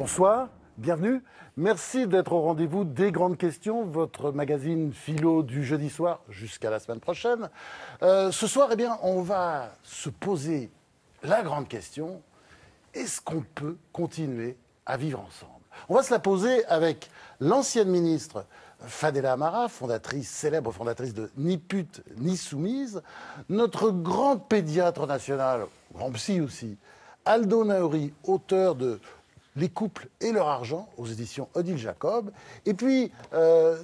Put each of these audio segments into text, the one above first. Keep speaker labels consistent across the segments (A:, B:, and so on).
A: Bonsoir, bienvenue. Merci d'être au rendez-vous des grandes questions, votre magazine philo du jeudi soir jusqu'à la semaine prochaine. Ce soir, eh bien, on va se poser la grande question, est-ce qu'on peut continuer à vivre ensemble? On va se la poser avec l'ancienne ministre Fadela Amara, célèbre fondatrice de Ni pute ni soumise, notre grand pédiatre national, grand psy aussi, Aldo Naouri, auteur de Les couples et leur argent, aux éditions Odile Jacob, et puis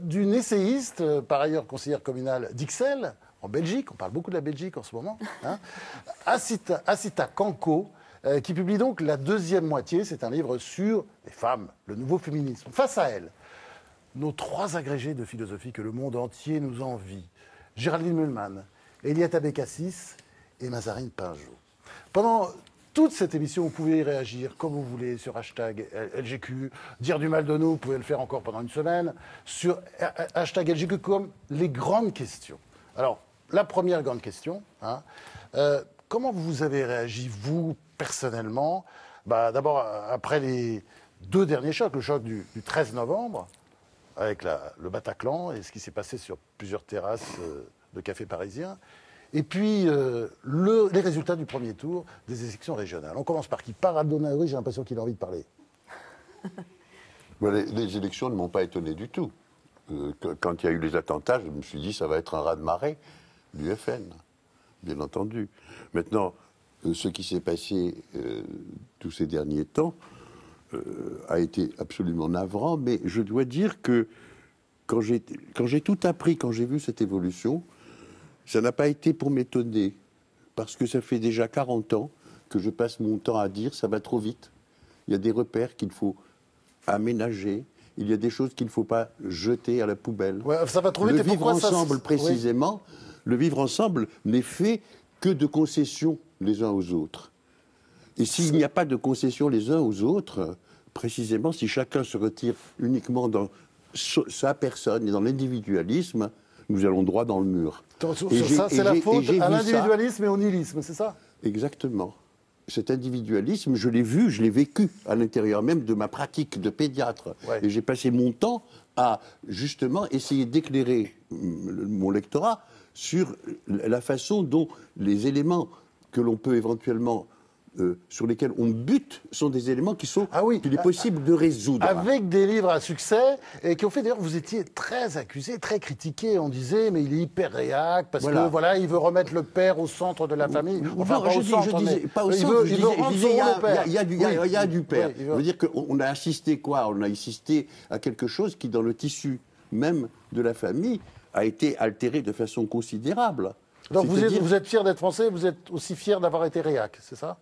A: d'une essayiste, par ailleurs conseillère communale d'Ixelles, en Belgique, on parle beaucoup de la Belgique en ce moment, hein, Asita Kanko, qui publie donc La deuxième moitié, c'est un livre sur les femmes, le nouveau féminisme. Face à elle, nos trois agrégés de philosophie que le monde entier nous envie, Géraldine Mühlmann, Eliette Abécassis et Mazarine Pinjot. Pendant toute cette émission, vous pouvez y réagir comme vous voulez sur hashtag LGQ, dire du mal de nous, vous pouvez le faire encore pendant une semaine, sur hashtag LGQ comme les grandes questions. Alors, la première grande question, hein, comment vous avez réagi, vous, personnellement, d'abord, après les deux derniers chocs, le choc du 13 novembre, avec le Bataclan et ce qui s'est passé sur plusieurs terrasses de cafés parisiens, et puis les résultats du premier tour des élections régionales. On commence par qui? Par Aldo Naouri, j'ai l'impression qu'il a envie de parler.
B: Les élections ne m'ont pas étonné du tout. Quand il y a eu les attentats, je me suis dit ça va être un raz-de-marée du FN, bien entendu. Maintenant, ce qui s'est passé tous ces derniers temps a été absolument navrant, mais je dois dire que quand j'ai tout appris, quand j'ai vu cette évolution, ça n'a pas été pour m'étonner, parce que ça fait déjà 40 ans que je passe mon temps à dire ça va trop vite. Il y a des repères qu'il faut aménager, il y a des choses qu'il ne faut pas jeter à la poubelle.
A: Ouais, ça va trop vite.
B: Le vivre ensemble, précisément, oui. Le vivre ensemble n'est fait que de concessions les uns aux autres. Et s'il n'y a pas de concessions les uns aux autres, précisément, si chacun se retire uniquement dans sa personne et dans l'individualisme, nous allons droit dans le mur.
A: Ça, c'est la faute à l'individualisme et au nihilisme, c'est ça?
B: Exactement. Cet individualisme, je l'ai vu, je l'ai vécu à l'intérieur même de ma pratique de pédiatre. Ouais. Et j'ai passé mon temps à, justement, essayer d'éclairer mon lectorat sur la façon dont les éléments que l'on peut éventuellement sur lesquels on bute sont des éléments qu'il est possible de résoudre.
A: Avec des livres à succès, et qui ont fait d'ailleurs, vous étiez très accusé, très critiqué. On disait, mais il est hyper réac, parce que voilà, il veut remettre le père au centre de la famille. Enfin,
B: non, je disais pas au centre, je disais, il y a du père. Je veux dire qu'on a assisté quoi? On a assisté à quelque chose qui, dans le tissu même de la famille, a été altéré de façon considérable.
A: Donc vous êtes fier d'être français, vous êtes aussi fier d'avoir été réac, c'est ça?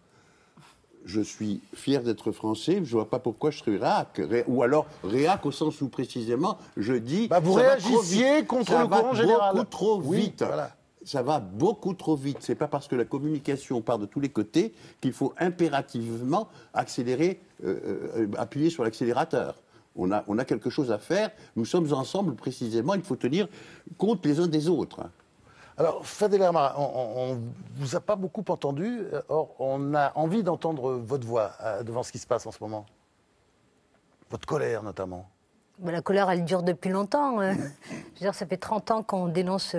B: Je suis fier d'être français, je ne vois pas pourquoi je serais réac. Ou alors réac au sens où précisément je dis...
A: vous réagissiez contre le courant général.
B: Ça va beaucoup trop vite.
A: Voilà.
B: Ça va beaucoup trop vite. Ce n'est pas parce que la communication part de tous les côtés qu'il faut impérativement accélérer, appuyer sur l'accélérateur. On a quelque chose à faire. Nous sommes ensemble précisément. Il faut tenir compte les uns des autres.
A: Alors, Fadela Amara, on ne vous a pas beaucoup entendu. Or, on a envie d'entendre votre voix devant ce qui se passe en ce moment. Votre colère, notamment.
C: La colère, elle dure depuis longtemps. Je veux dire, ça fait 30 ans qu'on dénonce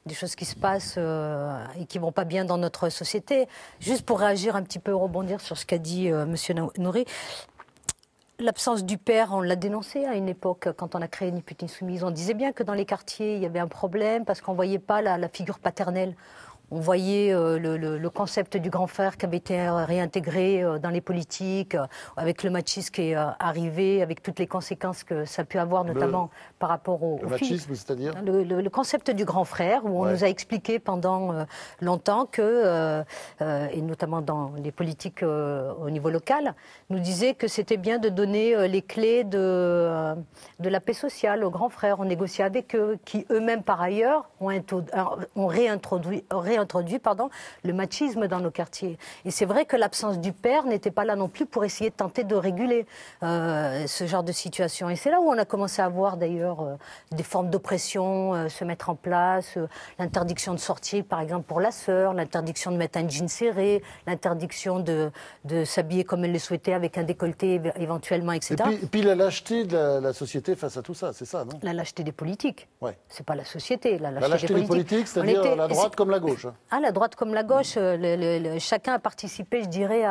C: des choses qui se passent et qui ne vont pas bien dans notre société. Juste pour réagir un petit peu, rebondir sur ce qu'a dit M. Naouri. L'absence du père, on l'a dénoncé à une époque, quand on a créé Ni pute ni soumise. On disait bien que dans les quartiers, il y avait un problème parce qu'on ne voyait pas la figure paternelle. On voyait le concept du grand frère qui avait été réintégré dans les politiques, avec le machisme qui est arrivé, avec toutes les conséquences que ça a pu avoir, notamment par rapport au
A: machisme, c'est-à-dire
C: le concept du grand frère, où on nous a expliqué pendant longtemps que, et notamment dans les politiques au niveau local, nous disait que c'était bien de donner les clés de la paix sociale aux grands frères. On négociait avec eux, qui eux-mêmes, par ailleurs, ont réintroduit introduit le machisme dans nos quartiers. Et c'est vrai que l'absence du père n'était pas là non plus pour essayer de tenter de réguler ce genre de situation. Et c'est là où on a commencé à voir d'ailleurs des formes d'oppression se mettre en place, l'interdiction de sortir par exemple pour la sœur, l'interdiction de mettre un jean serré, l'interdiction de s'habiller comme elle le souhaitait avec un décolleté éventuellement, etc.
A: Et puis la lâcheté de la société face à tout ça, c'est ça, non?
C: La lâcheté des politiques.
A: Ouais.
C: C'est pas la société. La
A: lâcheté des politiques, c'est-à-dire la droite comme la gauche.
C: Ah, la droite comme la gauche. Chacun a participé, je dirais,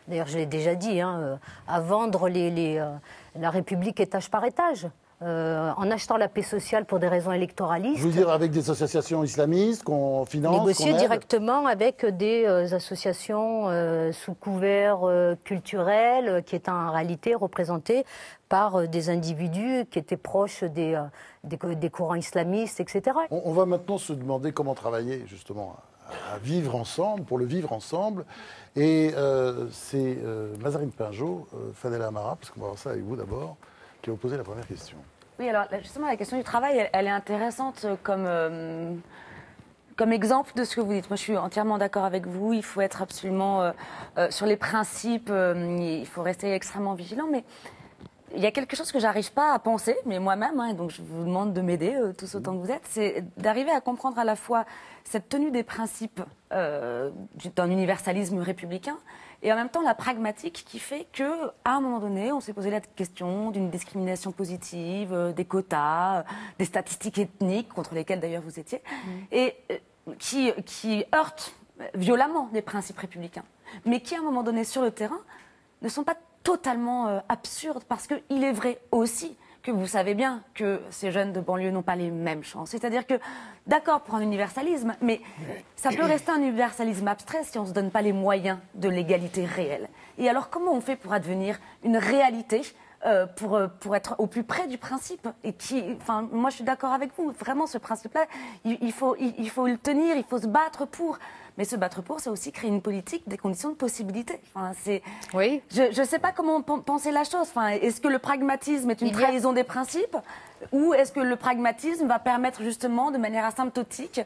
C: d'ailleurs je l'ai déjà dit, à vendre la République étage par étage. En achetant la paix sociale pour des raisons électoralistes.
A: Je veux dire avec des associations islamistes qu'on finance,
C: négocier directement avec des associations sous couvert culturel qui étaient en réalité représentées par des individus qui étaient proches des courants islamistes, etc.
A: On va maintenant se demander comment travailler justement à vivre ensemble, pour le vivre ensemble. Et c'est Mazarine Pinjot, Fadela Amara, parce qu'on va voir ça avec vous d'abord, qui va vous poser la première question.
D: Oui, alors justement, la question du travail, elle est intéressante comme exemple de ce que vous dites. Moi, je suis entièrement d'accord avec vous. Il faut être absolument sur les principes. Il faut rester extrêmement vigilant. Mais il y a quelque chose que j'arrive pas à penser, mais moi-même, et donc je vous demande de m'aider tous autant que vous êtes, c'est d'arriver à comprendre à la fois cette tenue des principes d'un universalisme républicain et en même temps la pragmatique qui fait qu'à un moment donné, on s'est posé la question d'une discrimination positive, des quotas, des statistiques ethniques, contre lesquelles d'ailleurs vous étiez, et qui heurtent violemment les principes républicains, mais qui à un moment donné sur le terrain ne sont pas totalement absurdes, parce qu'il est vrai aussi que vous savez bien que ces jeunes de banlieue n'ont pas les mêmes chances. C'est-à-dire que, d'accord pour un universalisme, mais ça peut rester un universalisme abstrait si on ne se donne pas les moyens de l'égalité réelle. Et alors comment on fait pour advenir une réalité pour être au plus près du principe et moi je suis d'accord avec vous, vraiment ce principe-là, il faut le tenir, il faut se battre pour. Mais se battre pour, c'est aussi créer une politique, des conditions de possibilité.
C: Oui.
D: Je ne sais pas comment penser la chose. Est-ce que le pragmatisme est une trahison des principes, ou est-ce que le pragmatisme va permettre justement, de manière asymptotique,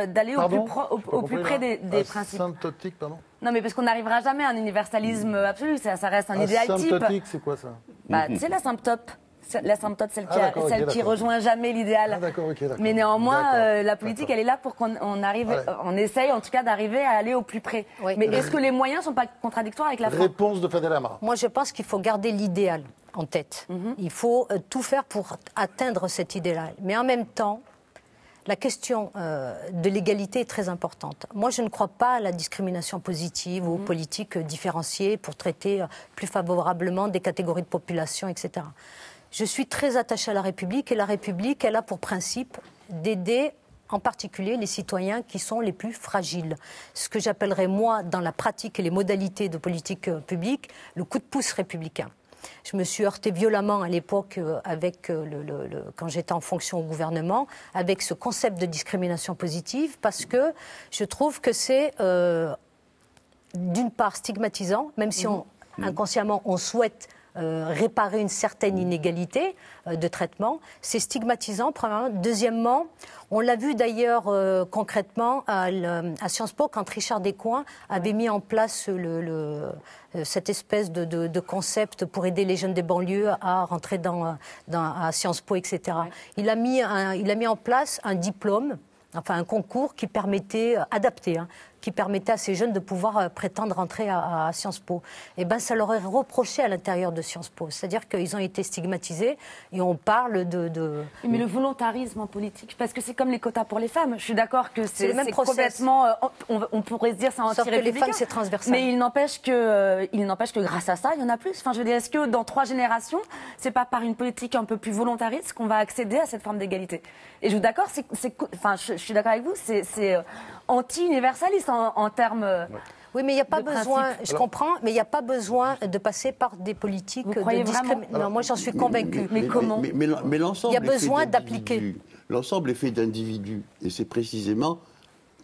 D: d'aller au plus près des principes?
A: Asymptotique, pardon?
D: Non, mais parce qu'on n'arrivera jamais à un universalisme absolu. Ça reste un idéal type.
A: Asymptotique, c'est quoi ça?
D: C'est l'asymptote. L'asymptote, celle qui
A: d'accord.
D: rejoint jamais l'idéal.
A: Ah, d'accord, d'accord.
D: Mais néanmoins, la politique, elle est là pour qu'on arrive, on essaye en tout cas d'arriver à aller au plus près.
C: Oui.
D: Mais est-ce que les moyens ne sont pas contradictoires avec la fin?
A: Réponse de Fadela Amara.
C: Moi, je pense qu'il faut garder l'idéal en tête. Il faut tout faire pour atteindre cet idéal. Mais en même temps, la question de l'égalité est très importante. Moi, je ne crois pas à la discrimination positive ou aux politiques différenciées pour traiter plus favorablement des catégories de population, etc. Je suis très attachée à la République, et la République, elle a pour principe d'aider en particulier les citoyens qui sont les plus fragiles. Ce que j'appellerais, moi, dans la pratique et les modalités de politique publique, le coup de pouce républicain. Je me suis heurtée violemment à l'époque, quand j'étais en fonction au gouvernement, avec ce concept de discrimination positive, parce que je trouve que c'est, d'une part, stigmatisant, même si inconsciemment on souhaite réparer une certaine inégalité de traitement. C'est stigmatisant, premièrement. Deuxièmement, on l'a vu d'ailleurs concrètement à Sciences Po, quand Richard Descoings avait mis en place cette espèce de concept pour aider les jeunes des banlieues à rentrer à Sciences Po, etc. Ouais. Il a mis en place un diplôme, enfin un concours qui permettait, adapté, qui permettait à ces jeunes de pouvoir prétendre rentrer à Sciences Po. Et bien, ça leur est reproché à l'intérieur de Sciences Po. C'est-à-dire qu'ils ont été stigmatisés et on parle de...
D: Mais le volontarisme en politique, parce que c'est comme les quotas pour les femmes. Je suis d'accord que c'est
C: le même
D: complètement... On pourrait se dire c'est anti-républicain.
C: Sauf que les femmes, c'est transversal.
D: Mais il n'empêche que grâce à ça, il y en a plus. Enfin, je veux dire, est-ce que dans 3 générations, c'est pas par une politique un peu plus volontariste qu'on va accéder à cette forme d'égalité? Et je suis d'accord, je suis d'accord avec vous, c'est anti-universaliste en termes...
C: Oui, mais il n'y a pas besoin, je comprends, mais il n'y a pas besoin de passer par des politiques de discrimination. Non, moi j'en suis convaincue.
D: Mais comment?
B: Mais l'ensemble.
C: Il y a besoin d'appliquer.
B: L'ensemble est fait d'individus. Et c'est précisément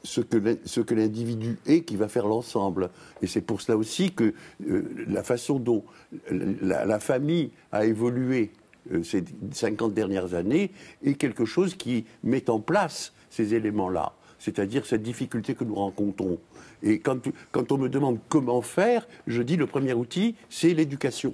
B: ce que l'individu est qui va faire l'ensemble. Et c'est pour cela aussi que la façon dont la famille a évolué ces 50 dernières années est quelque chose qui met en place ces éléments-là. c'est-à-dire cette difficulté que nous rencontrons. Et quand on me demande comment faire, je dis le premier outil, c'est l'éducation.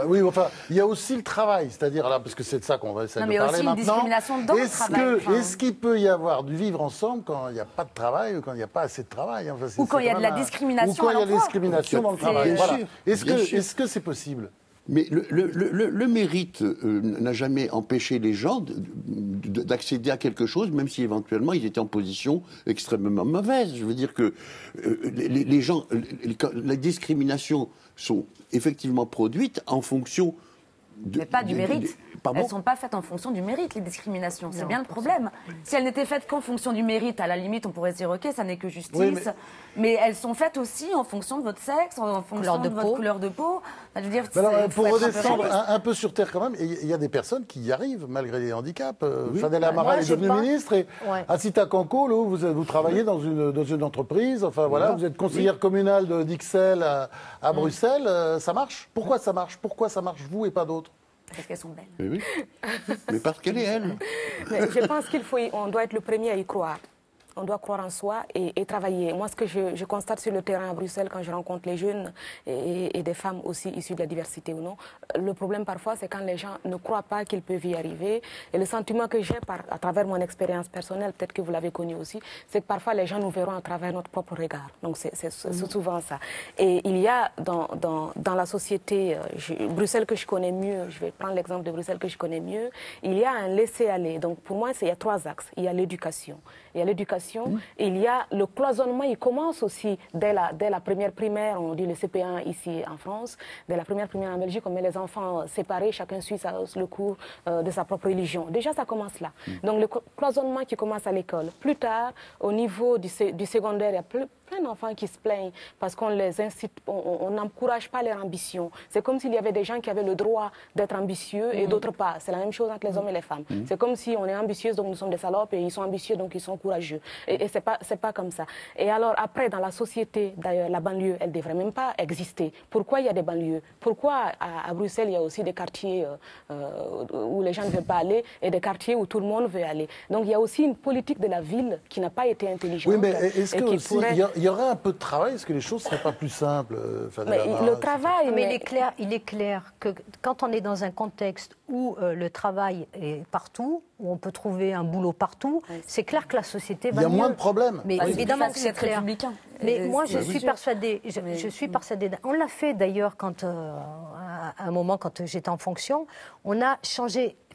A: Oui, enfin, il y a aussi le travail, c'est-à-dire là, parce que c'est de ça qu'on va essayer de parler maintenant.
D: Il y a aussi une discrimination dans le travail.
A: Est-ce qu'il peut y avoir du vivre ensemble quand il n'y a pas de travail ou quand il n'y a pas assez de travail, enfin,
D: ou quand il y a de la discrimination à l'emploi.
A: Ou quand il y a de la discrimination dans le travail. Voilà.
B: Sûr.
A: Est-ce que c'est possible?
B: Mais le mérite n'a jamais empêché les gens d'accéder à quelque chose, même si éventuellement ils étaient en position extrêmement mauvaise. Je veux dire que les gens, les discriminations sont effectivement produites en fonction
D: mais pas du mérite.
B: Pardon ?
D: Elles ne sont pas faites en fonction du mérite, les discriminations. C'est bien le problème. Si elles n'étaient faites qu'en fonction du mérite, à la limite, on pourrait se dire, OK, ça n'est que justice. Oui, mais elles sont faites aussi en fonction de votre sexe, en fonction de votre couleur de peau. Enfin, je veux dire,
A: alors, pour redescendre un peu sur Terre quand même, il y a des personnes qui y arrivent malgré les handicaps. Fadel Amara est devenue ministre et Assita Kanko, là, vous travaillez dans une entreprise. Enfin voilà, vous êtes conseillère communale d'Ixelles à Bruxelles. Ça marche? Pourquoi ça marche? Pourquoi ça marche vous et pas d'autres?
D: Parce qu'elles sont belles.
B: Mais oui. Mais parce qu'elle est elle.
E: Mais je pense qu'on doit être le premier à y croire. On doit croire en soi et travailler. Moi, ce que je constate sur le terrain à Bruxelles, quand je rencontre les jeunes et des femmes aussi issues de la diversité ou non, le problème parfois, c'est quand les gens ne croient pas qu'ils peuvent y arriver. Et le sentiment que j'ai à travers mon expérience personnelle, peut-être que vous l'avez connu aussi, c'est que parfois les gens nous verront à travers notre propre regard. Donc c'est souvent ça. Et il y a dans la société, Bruxelles que je connais mieux, je vais prendre l'exemple de Bruxelles que je connais mieux, il y a un laisser-aller. Donc pour moi, il y a 3 axes. Il y a l'éducation. Il y a l'éducation, il y a le cloisonnement, il commence aussi dès la première primaire, on dit le CP1 ici en France, dès la première primaire en Belgique, on met les enfants séparés, chacun suit le cours de sa propre religion. Déjà, ça commence là. Donc le cloisonnement qui commence à l'école. Plus tard, au niveau du secondaire, il y a plein d'enfants qui se plaignent parce qu'on les incite, on n'encourage pas leur ambition. C'est comme s'il y avait des gens qui avaient le droit d'être ambitieux et d'autres pas. C'est la même chose entre les hommes et les femmes. C'est comme si on est ambitieuse, donc nous sommes des salopes, et ils sont ambitieux, donc ils sont courageux. Et c'est pas comme ça. Et alors après, dans la société, d'ailleurs, la banlieue, elle ne devrait même pas exister. Pourquoi il y a des banlieues? Pourquoi à Bruxelles, il y a aussi des quartiers où les gens ne veulent pas aller et des quartiers où tout le monde veut aller? Donc il y a aussi une politique de la ville qui n'a pas été intelligente.
A: Oui, mais est-ce qu'il y aurait un peu de travail? Est-ce que les choses ne seraient pas plus simples?
E: Le travail...
C: Mais il est clair que quand on est dans un contexte où le travail est partout, où on peut trouver un boulot partout, c'est clair que la société va mieux.
A: Il y a moins de problèmes.
C: Mais évidemment que c'est clair. Mais moi, je suis persuadée, on l'a fait d'ailleurs à un moment quand j'étais en fonction, on a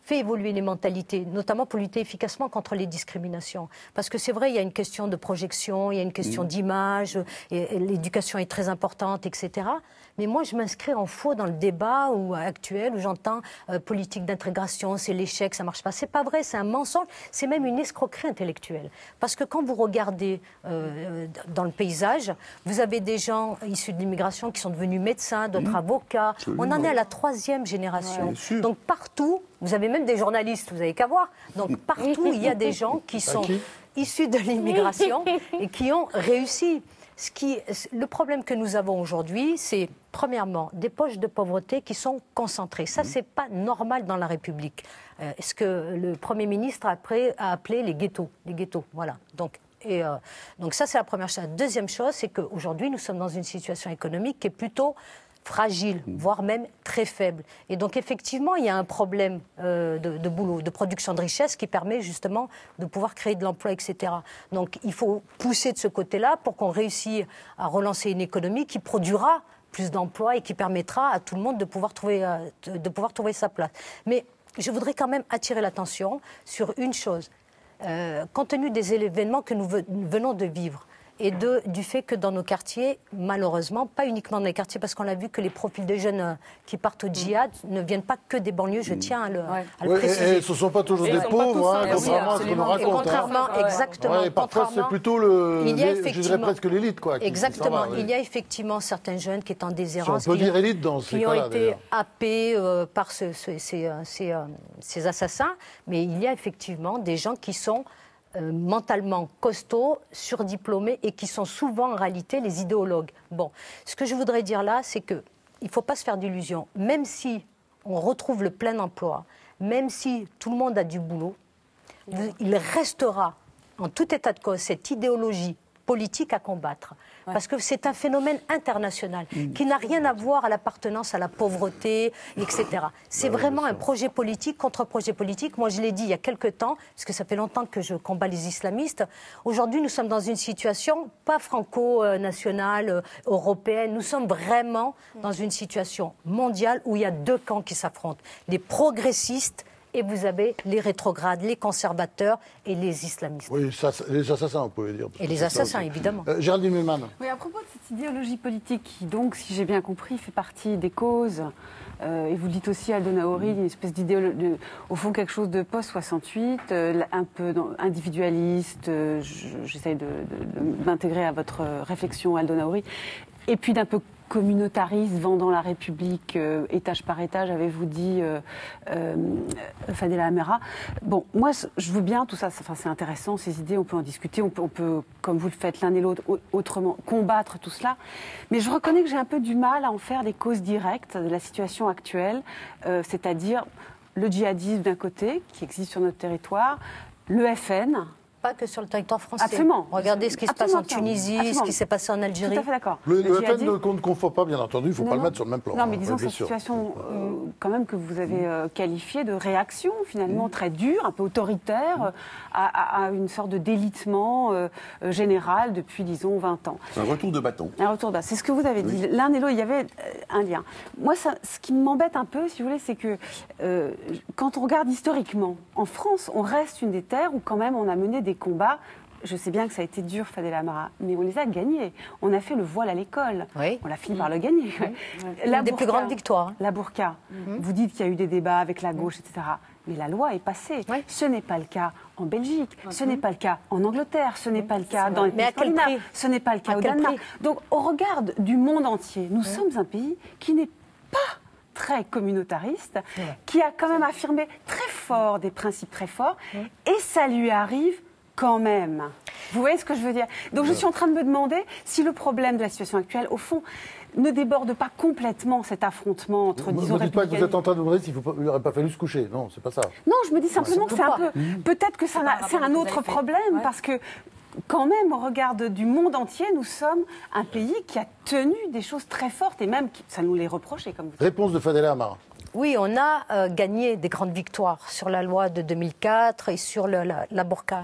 C: fait évoluer les mentalités, notamment pour lutter efficacement contre les discriminations. Parce que c'est vrai, il y a une question de projection, il y a une question d'image, et l'éducation est très importante, etc. Mais moi, je m'inscris en faux dans le débat actuel où j'entends politique d'intégration, c'est l'échec, ça ne marche pas. C'est pas vrai, c'est un mensonge, c'est même une escroquerie intellectuelle. Parce que quand vous regardez dans le paysage, vous avez des gens issus de l'immigration qui sont devenus médecins, d'autres avocats. Absolument. On en est à la 3e génération. Donc partout, vous avez même des journalistes, vous n'avez qu'à voir. Donc partout, il y a des gens qui sont issus de l'immigration et qui ont réussi. Le problème que nous avons aujourd'hui, c'est premièrement des poches de pauvreté qui sont concentrées. Ça, c'est pas normal dans la République. Ce que le Premier ministre a appelé les ghettos. Les ghettos, voilà. Donc ça, c'est la première chose. La deuxième chose, c'est qu'aujourd'hui, nous sommes dans une situation économique qui est plutôt fragile, voire même très faible. Et donc, effectivement, il y a un problème de boulot, de production de richesse qui permet justement de pouvoir créer de l'emploi, etc. Donc, il faut pousser de ce côté-là pour qu'on réussisse à relancer une économie qui produira plus d'emplois et qui permettra à tout le monde de pouvoir trouver sa place. Mais je voudrais quand même attirer l'attention sur une chose. Compte tenu des événements que nous venons de vivre, et du fait que dans nos quartiers, malheureusement, pas uniquement dans les quartiers, parce qu'on a vu que les profils des jeunes qui partent au djihad ne viennent pas que des banlieues, je tiens à le préciser.
A: Et ce ne sont pas toujours des pauvres, contrairement à ce qu'on nous raconte.
C: Contrairement, exactement.
A: Et parfois, c'est plutôt, je dirais presque l'élite.
C: Exactement. Il y a effectivement certains jeunes qui sont en déshérence,
A: on peut dire élite dans ces cas-là,
C: qui ont été happés par ces assassins, mais il y a effectivement des gens qui sont mentalement costauds, surdiplômés et qui sont souvent en réalité les idéologues. Bon, ce que je voudrais dire là, c'est qu'il ne faut pas se faire d'illusions. Même si on retrouve le plein emploi, même si tout le monde a du boulot, il restera en tout état de cause, cette idéologie politique à combattre. Parce que c'est un phénomène international qui n'a rien à voir à l'appartenance à la pauvreté, etc. C'est vraiment un projet politique contre projet politique. Moi, je l'ai dit il y a quelque temps, parce que ça fait longtemps que je combats les islamistes. Aujourd'hui, nous sommes dans une situation pas franco-nationale, européenne. Nous sommes vraiment dans une situation mondiale où il y a deux camps qui s'affrontent. Les progressistes et vous avez les rétrogrades, les conservateurs et les islamistes.
A: Oui, ça, les assassins, vous pouvez dire.
C: Et les assassins, évidemment.
A: Géraldine Mühlmann.
F: Oui, à propos de cette idéologie politique qui, donc, si j'ai bien compris, fait partie des causes, et vous dites aussi, Aldo Naori, une espèce d'idéologie, au fond, quelque chose de post-68, un peu individualiste, j'essaye de m'intégrer à votre réflexion, Aldo Naori, et puis d'un peu communautariste, vendant la République étage par étage, avez-vous dit, Fadela Amera. Bon, moi, je veux bien tout ça, enfin, c'est intéressant, ces idées, on peut en discuter, on peut, comme vous le faites l'un et l'autre, autrement, combattre tout cela. Mais je reconnais que j'ai un peu du mal à en faire des causes directes de la situation actuelle, c'est-à-dire le djihadisme d'un côté, qui existe sur notre territoire, le FN.
C: Pas que sur le territoire français.
F: Absolument.
C: Regardez ce qui se passe en Tunisie, ce qui s'est passé en Algérie.
F: Tout à fait d'accord.
A: Le FN ne confond pas, bien entendu, il ne faut pas le mettre sur le même plan.
F: Non, mais disons
A: bien
F: cette
A: sûr.
F: situation, quand même, que vous avez qualifiée de réaction, finalement, très dure, un peu autoritaire, à une sorte de délitement général depuis, disons, 20 ans.
B: Un retour de bâton.
F: Un retour de bâton. C'est ce que vous avez dit. L'un et l'autre, il y avait un lien. Moi, ce qui m'embête un peu, si vous voulez, c'est que quand on regarde historiquement, en France, on reste une des terres où, quand même, on a mené des combats. Je sais bien que ça a été dur, Fadela Amara, mais on les a gagnés. On a fait le voile à l'école.
C: Oui.
F: On a fini par le gagner.
C: Une des plus grandes victoires.
F: La burqa. Vous dites qu'il y a eu des débats avec la gauche, etc. Mais la loi est passée.
C: Oui.
F: Ce n'est pas le cas en Belgique. Ce n'est pas le cas en Angleterre. Ce n'est pas le cas dans les
C: Mais
F: pays
C: à quel
F: scandinaves.
C: prix?
F: Ce n'est pas le cas
C: À
F: au
C: quel
F: Danemark.
C: prix?
F: Donc, au regard du monde entier, nous sommes un pays qui n'est pas très communautariste, qui a quand même affirmé très fort des principes très forts, et ça lui arrive quand même. Vous voyez ce que je veux dire? Donc je suis en train de me demander si le problème de la situation actuelle, au fond, ne déborde pas complètement cet affrontement entre, disons,
A: Ne dites pas que vous
F: républicains.
A: êtes en train de vous demander s'il n'aurait pas fallu se coucher. Non, c'est pas ça.
F: Non, je me dis simplement que c'est un peu... Peut-être que c'est un autre problème, parce que quand même, au regard du monde entier, nous sommes un pays qui a tenu des choses très fortes, et même, ça nous les reprochait, comme vous dites.
A: Réponse de Fadela Amara.
C: Oui, on a gagné des grandes victoires sur la loi de 2004 et sur la burqa.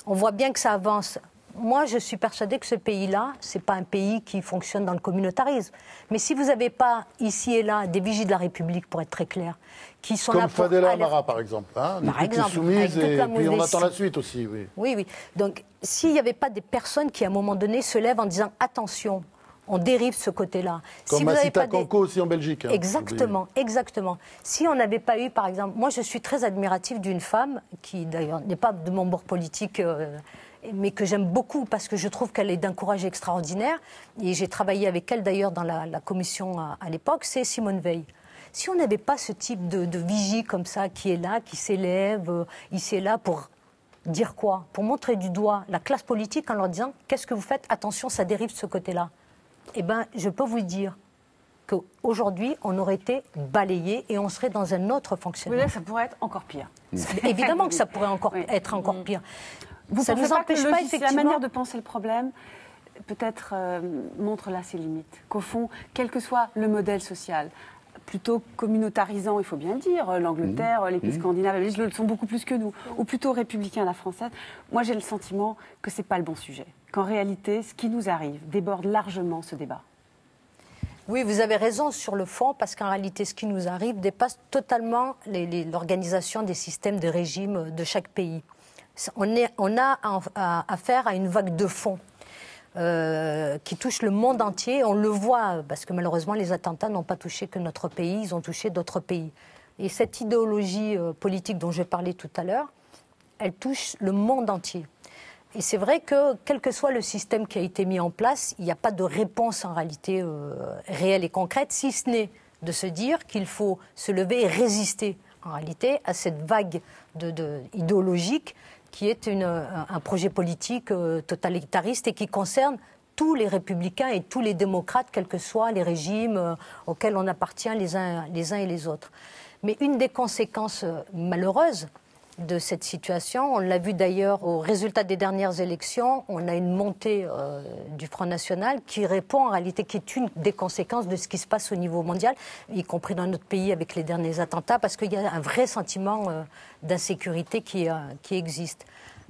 C: On voit bien que ça avance. Moi, je suis persuadée que ce pays-là, ce n'est pas un pays qui fonctionne dans le communautarisme. Mais si vous n'avez pas, ici et là, des vigies de la République, pour être très clair, qui sont
A: Comme
C: là pour
A: Fadela
C: alerter-
A: Amara, par exemple. Hein,
C: Par exemple, avec
A: soumise,
C: toute
A: et
C: la
A: puis on
C: modestie.
A: attend la suite aussi. Oui.
C: Oui, oui. Donc, s'il n'y avait pas des personnes qui, à un moment donné, se lèvent en disant « attention, on dérive ce côté-là ».
A: Comme
C: Si vous n'avez
A: Massita
C: pas des-
A: Kanko aussi en Belgique. hein.
C: Exactement, exactement. Si on n'avait pas eu, par exemple, moi je suis très admirative d'une femme qui d'ailleurs n'est pas de mon bord politique, mais que j'aime beaucoup parce que je trouve qu'elle est d'un courage extraordinaire. Et j'ai travaillé avec elle d'ailleurs dans la commission à l'époque, c'est Simone Veil. Si on n'avait pas ce type de vigie comme ça qui est là, qui s'élève, ici et là pour dire quoi? Pour montrer du doigt la classe politique en leur disant qu'est-ce que vous faites? Attention, ça dérive de ce côté-là. Eh bien, je peux vous dire qu'aujourd'hui, on aurait été balayé et on serait dans un autre
F: Vous
C: fonctionnement.
F: voulez dire que ça pourrait être encore pire.
C: Évidemment que ça pourrait
F: Oui.
C: être encore pire.
F: Vous
C: ça ne
F: pensez
C: nous
F: pas que
C: empêche
F: le
C: pas,
F: logiciel, la
C: effectivement...
F: manière de penser le problème, peut-être montre là ses limites. Qu'au fond, quel que soit le modèle social, plutôt communautarisant, il faut bien le dire, l'Angleterre, les pays scandinaves, la Belgique le sont beaucoup plus que nous, ou plutôt républicain à la française, moi j'ai le sentiment que ce n'est pas le bon sujet. Qu'en réalité, ce qui nous arrive déborde largement ce débat.
C: Oui, vous avez raison sur le fond, parce qu'en réalité, ce qui nous arrive dépasse totalement l'organisation des systèmes de régime de chaque pays. On a affaire à une vague de fond qui touche le monde entier. On le voit, parce que malheureusement, les attentats n'ont pas touché que notre pays, ils ont touché d'autres pays. Et cette idéologie politique dont je parlais tout à l'heure, elle touche le monde entier. Et c'est vrai que, quel que soit le système qui a été mis en place, il n'y a pas de réponse en réalité réelle et concrète, si ce n'est de se dire qu'il faut se lever et résister en réalité à cette vague idéologique qui est un projet politique totalitariste et qui concerne tous les républicains et tous les démocrates, quels que soient les régimes auxquels on appartient les uns et les autres. Mais une des conséquences malheureuses, de cette situation. On l'a vu d'ailleurs au résultat des dernières élections. On a une montée du Front National qui répond en réalité, qui est une des conséquences de ce qui se passe au niveau mondial, y compris dans notre pays avec les derniers attentats, parce qu'il y a un vrai sentiment d'insécurité qui existe.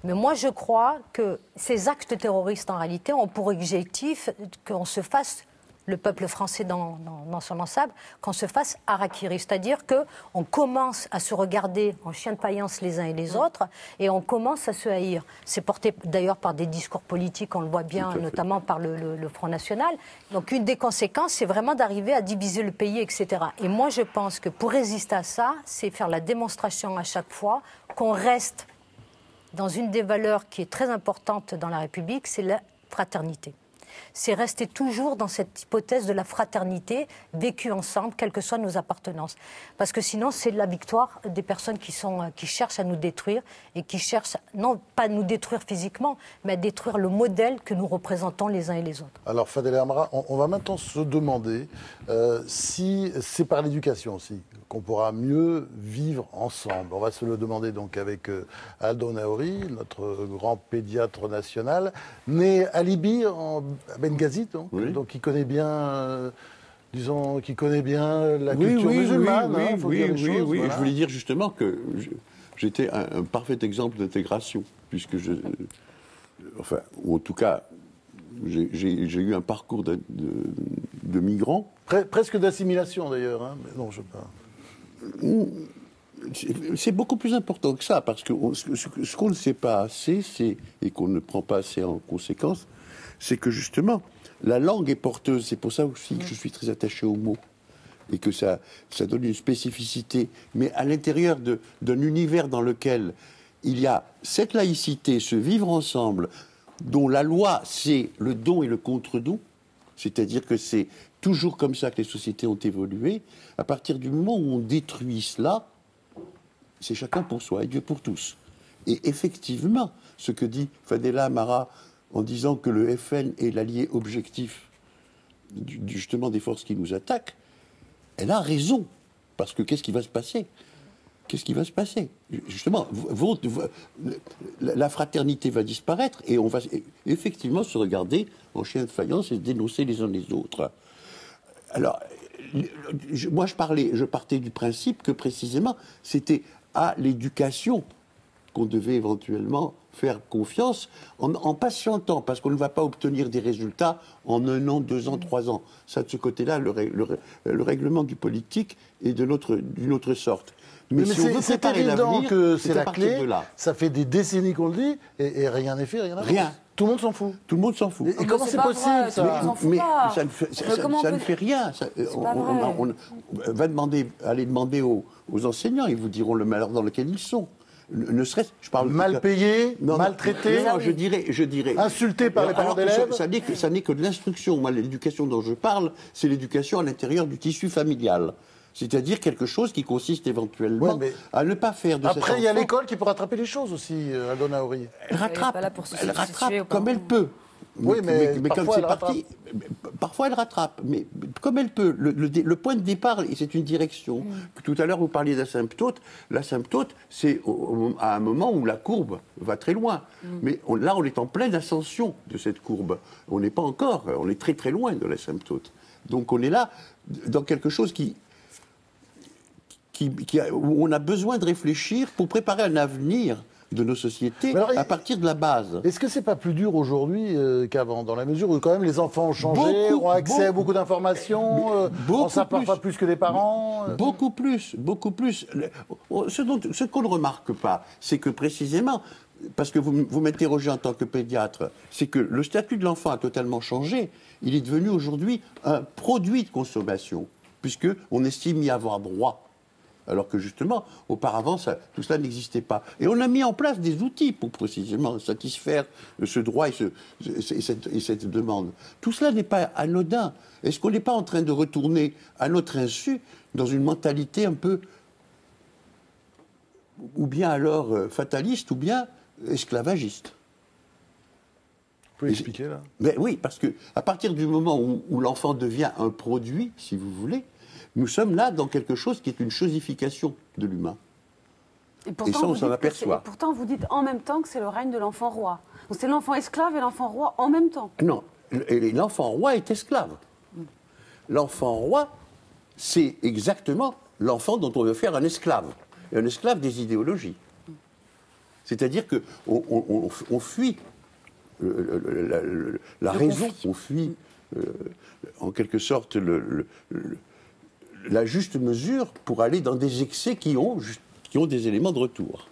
C: Mais moi, je crois que ces actes terroristes, en réalité, ont pour objectif qu'on se fasse, le peuple français dans son ensemble, qu'on se fasse harakiri. C'est-à-dire qu'on commence à se regarder en chien de faïence les uns et les autres, et on commence à se haïr. C'est porté d'ailleurs par des discours politiques, on le voit bien, notamment par le Front National. Donc une des conséquences, c'est vraiment d'arriver à diviser le pays, etc. Et moi, je pense que pour résister à ça, c'est faire la démonstration à chaque fois qu'on reste dans une des valeurs qui est très importante dans la République, c'est la fraternité. C'est rester toujours dans cette hypothèse de la fraternité, vécue ensemble, quelles que soient nos appartenances. Parce que sinon, c'est la victoire des personnes qui cherchent à nous détruire et qui cherchent, non pas à nous détruire physiquement, mais à détruire le modèle que nous représentons les uns et les autres.
A: Alors, Fadel Amara, on va maintenant se demander si c'est par l'éducation aussi qu'on pourra mieux vivre ensemble. On va se le demander donc avec Aldo Naouri, notre grand pédiatre national, né à Libye, à Benghazi, donc qui connaît bien, disons, qui connaît bien la culture musulmane.
B: Oui, voilà. Je voulais dire justement que j'étais un parfait exemple d'intégration, puisque enfin, ou en tout cas, j'ai eu un parcours de migrant.
A: Presque d'assimilation d'ailleurs, hein, mais non, je sais pas.
B: C'est beaucoup plus important que ça, parce que ce qu'on ne sait pas assez, et qu'on ne prend pas assez en conséquence, c'est que justement, la langue est porteuse. C'est pour ça aussi que je suis très attaché aux mots. Et que ça donne une spécificité. Mais à l'intérieur d'un univers dans lequel il y a cette laïcité, ce vivre ensemble, dont la loi, c'est le don et le contre-don, c'est-à-dire que c'est toujours comme ça que les sociétés ont évolué, à partir du moment où on détruit cela, c'est chacun pour soi et Dieu pour tous. Et effectivement, ce que dit Fadela Amara en disant que le FN est l'allié objectif justement des forces qui nous attaquent, elle a raison. Parce que qu'est-ce qui va se passer ? Qu'est-ce qui va se passer ? Justement, la fraternité va disparaître et on va effectivement se regarder en chien de faïence et se dénoncer les uns les autres. Alors, moi je partais du principe que précisément c'était à l'éducation qu'on devait éventuellement faire confiance en patientant, parce qu'on ne va pas obtenir des résultats en 1 an, 2 ans, 3 ans. Ça, de ce côté-là, le règlement du politique est d'une autre sorte.
A: Mais si on veut préparer l'avenir, que c'est la clé. Ça fait des décennies qu'on le dit, et rien n'est fait, rien n'avance.
B: Rien.
A: Tout le monde s'en fout.
B: Tout le monde s'en fout.
A: Et comment c'est possible, ça ?
B: Mais ça ne fait rien. On va aller demander aux enseignants, ils vous diront le malheur dans lequel ils sont. Ne serait-ce, je parle
A: mal payés, maltraités,
B: non, je dirais
A: insultés par les parents d'élèves.
B: Ça n'est que de l'instruction. Moi, l'éducation dont je parle, c'est l'éducation à l'intérieur du tissu familial. C'est-à-dire quelque chose qui consiste éventuellement à ne pas faire de cet enfant...
A: Après, il y a l'école qui peut rattraper les choses aussi, Aldo Naouri.
B: Elle rattrape comme elle peut.
A: Oui, mais
B: comme c'est parti, parfois elle rattrape, mais comme elle peut. Le point de départ, c'est une direction. Tout à l'heure, vous parliez d'asymptote. L'asymptote, c'est à un moment où la courbe va très loin. Mais là, on est en pleine ascension de cette courbe. On n'est pas encore, on est très très loin de l'asymptote. Donc on est là dans quelque chose où on a besoin de réfléchir pour préparer un avenir de nos sociétés à partir de la base.
A: Est-ce que c'est pas plus dur aujourd'hui qu'avant, dans la mesure où quand même les enfants ont changé, ont accès à beaucoup d'informations, on s'apporte pas plus que les parents
B: Beaucoup plus. Ce qu'on ne remarque pas, c'est que précisément, parce que vous m'interrogez en tant que pédiatre, c'est que le statut de l'enfant a totalement changé. Il est devenu aujourd'hui un produit de consommation, puisqu'on estime y avoir droit. Alors que justement, auparavant, tout cela n'existait pas. Et on a mis en place des outils pour précisément satisfaire ce droit et cette demande. Tout cela n'est pas anodin. Est-ce qu'on n'est pas en train de retourner à notre insu dans une mentalité un peu, ou bien alors fataliste, ou bien esclavagiste ?
A: Vous pouvez expliquer là ?
B: Mais oui, parce qu'à partir du moment où l'enfant devient un produit, si vous voulez, nous sommes là dans quelque chose qui est une chosification de l'humain. Et ça, on s'en aperçoit.
F: Pourtant, vous dites en même temps que c'est le règne de l'enfant roi. Donc c'est l'enfant esclave et l'enfant roi en même temps.
B: Non, l'enfant roi est esclave. L'enfant roi, c'est exactement l'enfant dont on veut faire un esclave des idéologies. C'est-à-dire qu'on fuit la raison, on fuit en quelque sorte la juste mesure pour aller dans des excès qui ont des éléments de retour.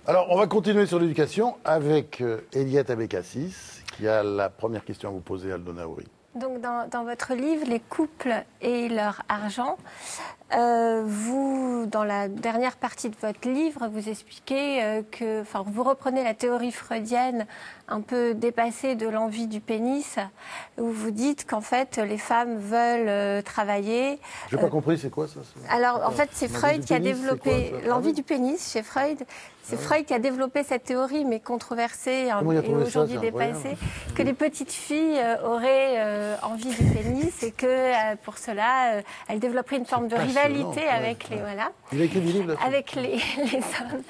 A: Alors, on va continuer sur l'éducation avec Eliette Abécassis, qui a la première question à vous poser, Aldo Naouri.
G: Donc, dans votre livre, Les couples et leur argent, vous, dans la dernière partie de votre livre, vous expliquez vous reprenez la théorie freudienne un peu dépassée de l'envie du pénis, où vous dites qu'en fait, les femmes veulent travailler.
A: Je n'ai pas compris, c'est quoi ça?
G: Alors, en fait, c'est Freud qui a développé l'envie du pénis chez Freud. C'est Freud qui a développé cette théorie, mais controversée et aujourd'hui dépassée, que les petites filles auraient envie du pénis et que pour cela, elles développeraient une forme de rivalité avec les
A: Il a écrit des livres
G: avec les hommes.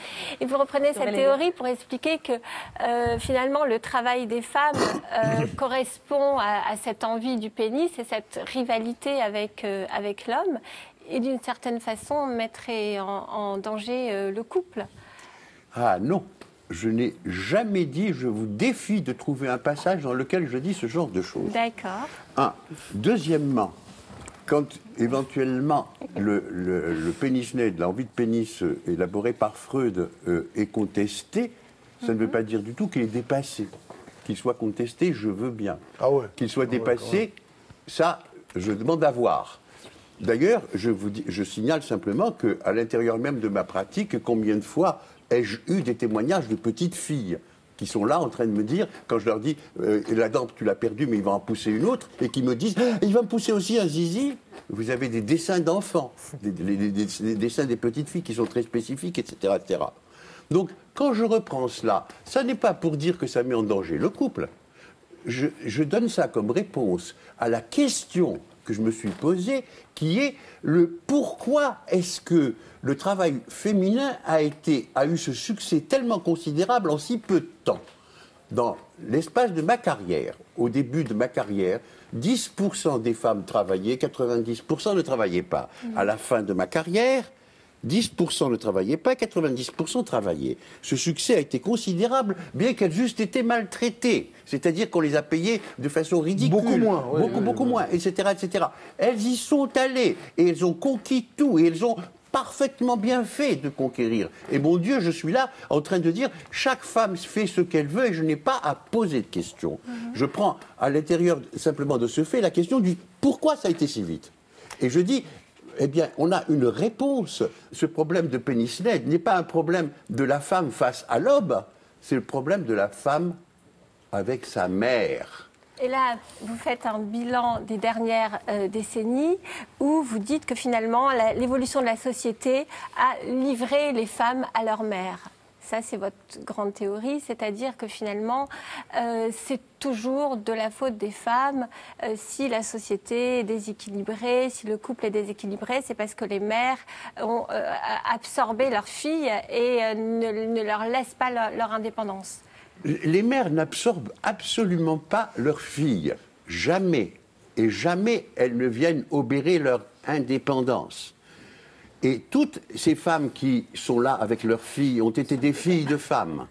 G: Et vous reprenez cette théorie pour expliquer que finalement le travail des femmes correspond à cette envie du pénis et cette rivalité avec l'homme, et d'une certaine façon mettrait en danger le couple.
B: Ah non, je n'ai jamais dit, je vous défie de trouver un passage dans lequel je dis ce genre de choses.
G: D'accord.
B: Deuxièmement, quand éventuellement le pénis-né, l'envie de pénis élaboré par Freud est contesté, ça ne veut pas dire du tout qu'il est dépassé. Qu'il soit contesté, je veux bien.
A: Ah ouais.
B: Qu'il soit dépassé, ça, je demande à voir. D'ailleurs, je signale simplement qu'à l'intérieur même de ma pratique, combien de fois ai-je eu des témoignages de petites filles qui sont là en train de me dire, quand je leur dis la dent tu l'as perdue mais il va en pousser une autre, et qui me disent il va me pousser aussi un zizi. Vous avez des dessins d'enfants, des dessins des petites filles qui sont très spécifiques, etc., etc. Donc quand je reprends cela, ça n'est pas pour dire que ça met en danger le couple. Je donne ça comme réponse à la question que je me suis posée, qui est le pourquoi est-ce que le travail féminin a eu ce succès tellement considérable en si peu de temps. Dans l'espace de ma carrière, au début de ma carrière, 10% des femmes travaillaient, 90% ne travaillaient pas. À la fin de ma carrière, 10% ne travaillaient pas, 90% travaillaient. Ce succès a été considérable, bien qu'elles juste été maltraitées. C'est-à-dire qu'on les a payées de façon ridicule.
A: Beaucoup moins.
B: Beaucoup moins, etc., etc. Elles y sont allées, et elles ont conquis tout, et elles ont parfaitement bien fait de conquérir. Et mon Dieu, je suis là en train de dire, chaque femme fait ce qu'elle veut, et je n'ai pas à poser de questions. Je prends à l'intérieur simplement de ce fait la question du pourquoi ça a été si vite. Et je dis, eh bien, on a une réponse. Ce problème de pénis-né n'est pas un problème de la femme face à l'homme, c'est le problème de la femme avec sa mère.
G: Et là, vous faites un bilan des dernières décennies où vous dites que finalement, l'évolution de la société a livré les femmes à leur mère. Ça, c'est votre grande théorie, c'est-à-dire que finalement, c'est toujours de la faute des femmes si la société est déséquilibrée, si le couple est déséquilibré, c'est parce que les mères ont absorbé leurs filles et ne leur laissent pas leur indépendance.
B: Les mères n'absorbent absolument pas leurs filles. Jamais. Et jamais elles ne viennent obérer leur indépendance. Et toutes ces femmes qui sont là avec leurs filles ont été des filles de femmes.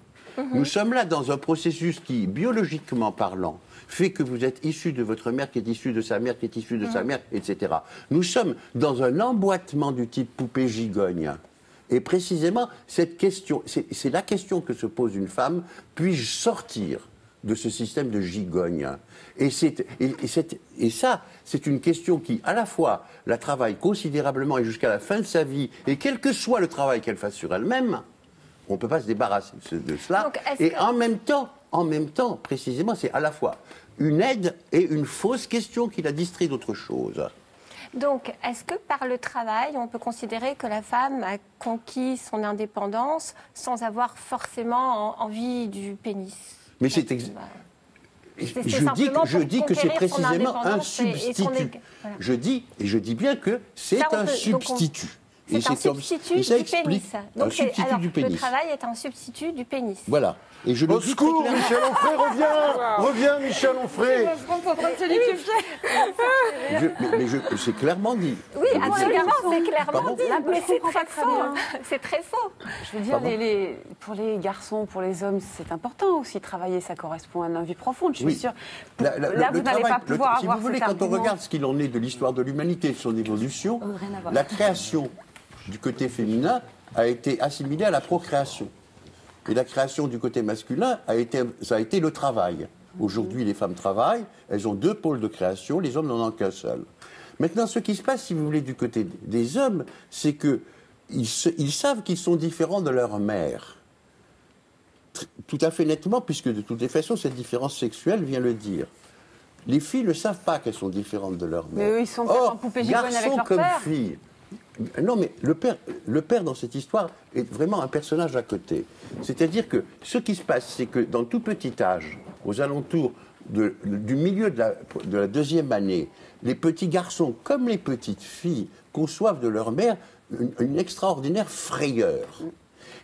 B: Nous sommes là dans un processus qui, biologiquement parlant, fait que vous êtes issu de votre mère, qui est issue de sa mère, qui est issue de sa mère, etc. Nous sommes dans un emboîtement du type poupée gigogne. Et précisément, cette question, c'est la question que se pose une femme, puis-je sortir de ce système de gigogne? Et ça, c'est une question qui, à la fois, la travaille considérablement et jusqu'à la fin de sa vie, et quel que soit le travail qu'elle fasse sur elle-même, on ne peut pas se débarrasser de cela.
G: Donc,
B: et en même temps, précisément, c'est à la fois une aide et une fausse question qui la distrait d'autre chose.
G: Donc, est-ce que par le travail, on peut considérer que la femme a conquis son indépendance sans avoir forcément envie du pénis?
B: Mais je dis que c'est précisément un substitut. Je dis bien que c'est un substitut. Et
G: C'est un
B: comme-
G: substitut
B: et ça
G: du
B: explique
G: pénis.
B: un
G: Donc
B: substitut
G: alors,
B: du pénis.
G: le travail est un substitut du pénis.
B: Voilà. Et je le
A: Au
B: dis très
A: secours,
B: clairement.
A: Michel Onfray, reviens, Michel Onfray.
B: C'est clairement dit.
G: Oui, absolument, c'est clairement
B: Pardon
G: dit.
F: Là,
G: Mais
F: je
G: c'est
F: comprends
G: très
F: pas très
G: faux.
F: bien.
G: C'est très faux.
F: Je veux dire, pour les garçons, pour les hommes, c'est important aussi. Travailler, ça correspond à une envie profonde, je suis
B: Oui.
F: sûre.
B: Le
F: Vous n'allez
B: travail-
F: pas pouvoir
B: si
F: avoir
B: vous voulez,
F: cet
B: quand on
F: argument.
B: regarde ce qu'il en est de l'histoire de l'humanité, de son évolution,
D: rien à voir.
B: la création du côté féminin a été assimilée à la procréation. Et la création du côté masculin, ça a été le travail. Aujourd'hui, les femmes travaillent, elles ont 2 pôles de création, les hommes n'en ont qu'un seul. Maintenant, ce qui se passe, si vous voulez, du côté des hommes, c'est qu'ils savent qu'ils sont différents de leur mère. Tout à fait nettement, puisque de toutes les façons, cette différence sexuelle vient le dire. Les filles ne savent pas qu'elles sont différentes de leur mère.
F: Mais eux, ils sont peut-être en poupée gigogne avec
B: garçons
F: leur
B: comme
F: père.
B: filles. Non, mais le père dans cette histoire est vraiment un personnage à côté. C'est-à-dire que ce qui se passe, c'est que dans tout petit âge, aux alentours du milieu de la 2e année, les petits garçons comme les petites filles conçoivent de leur mère une extraordinaire frayeur.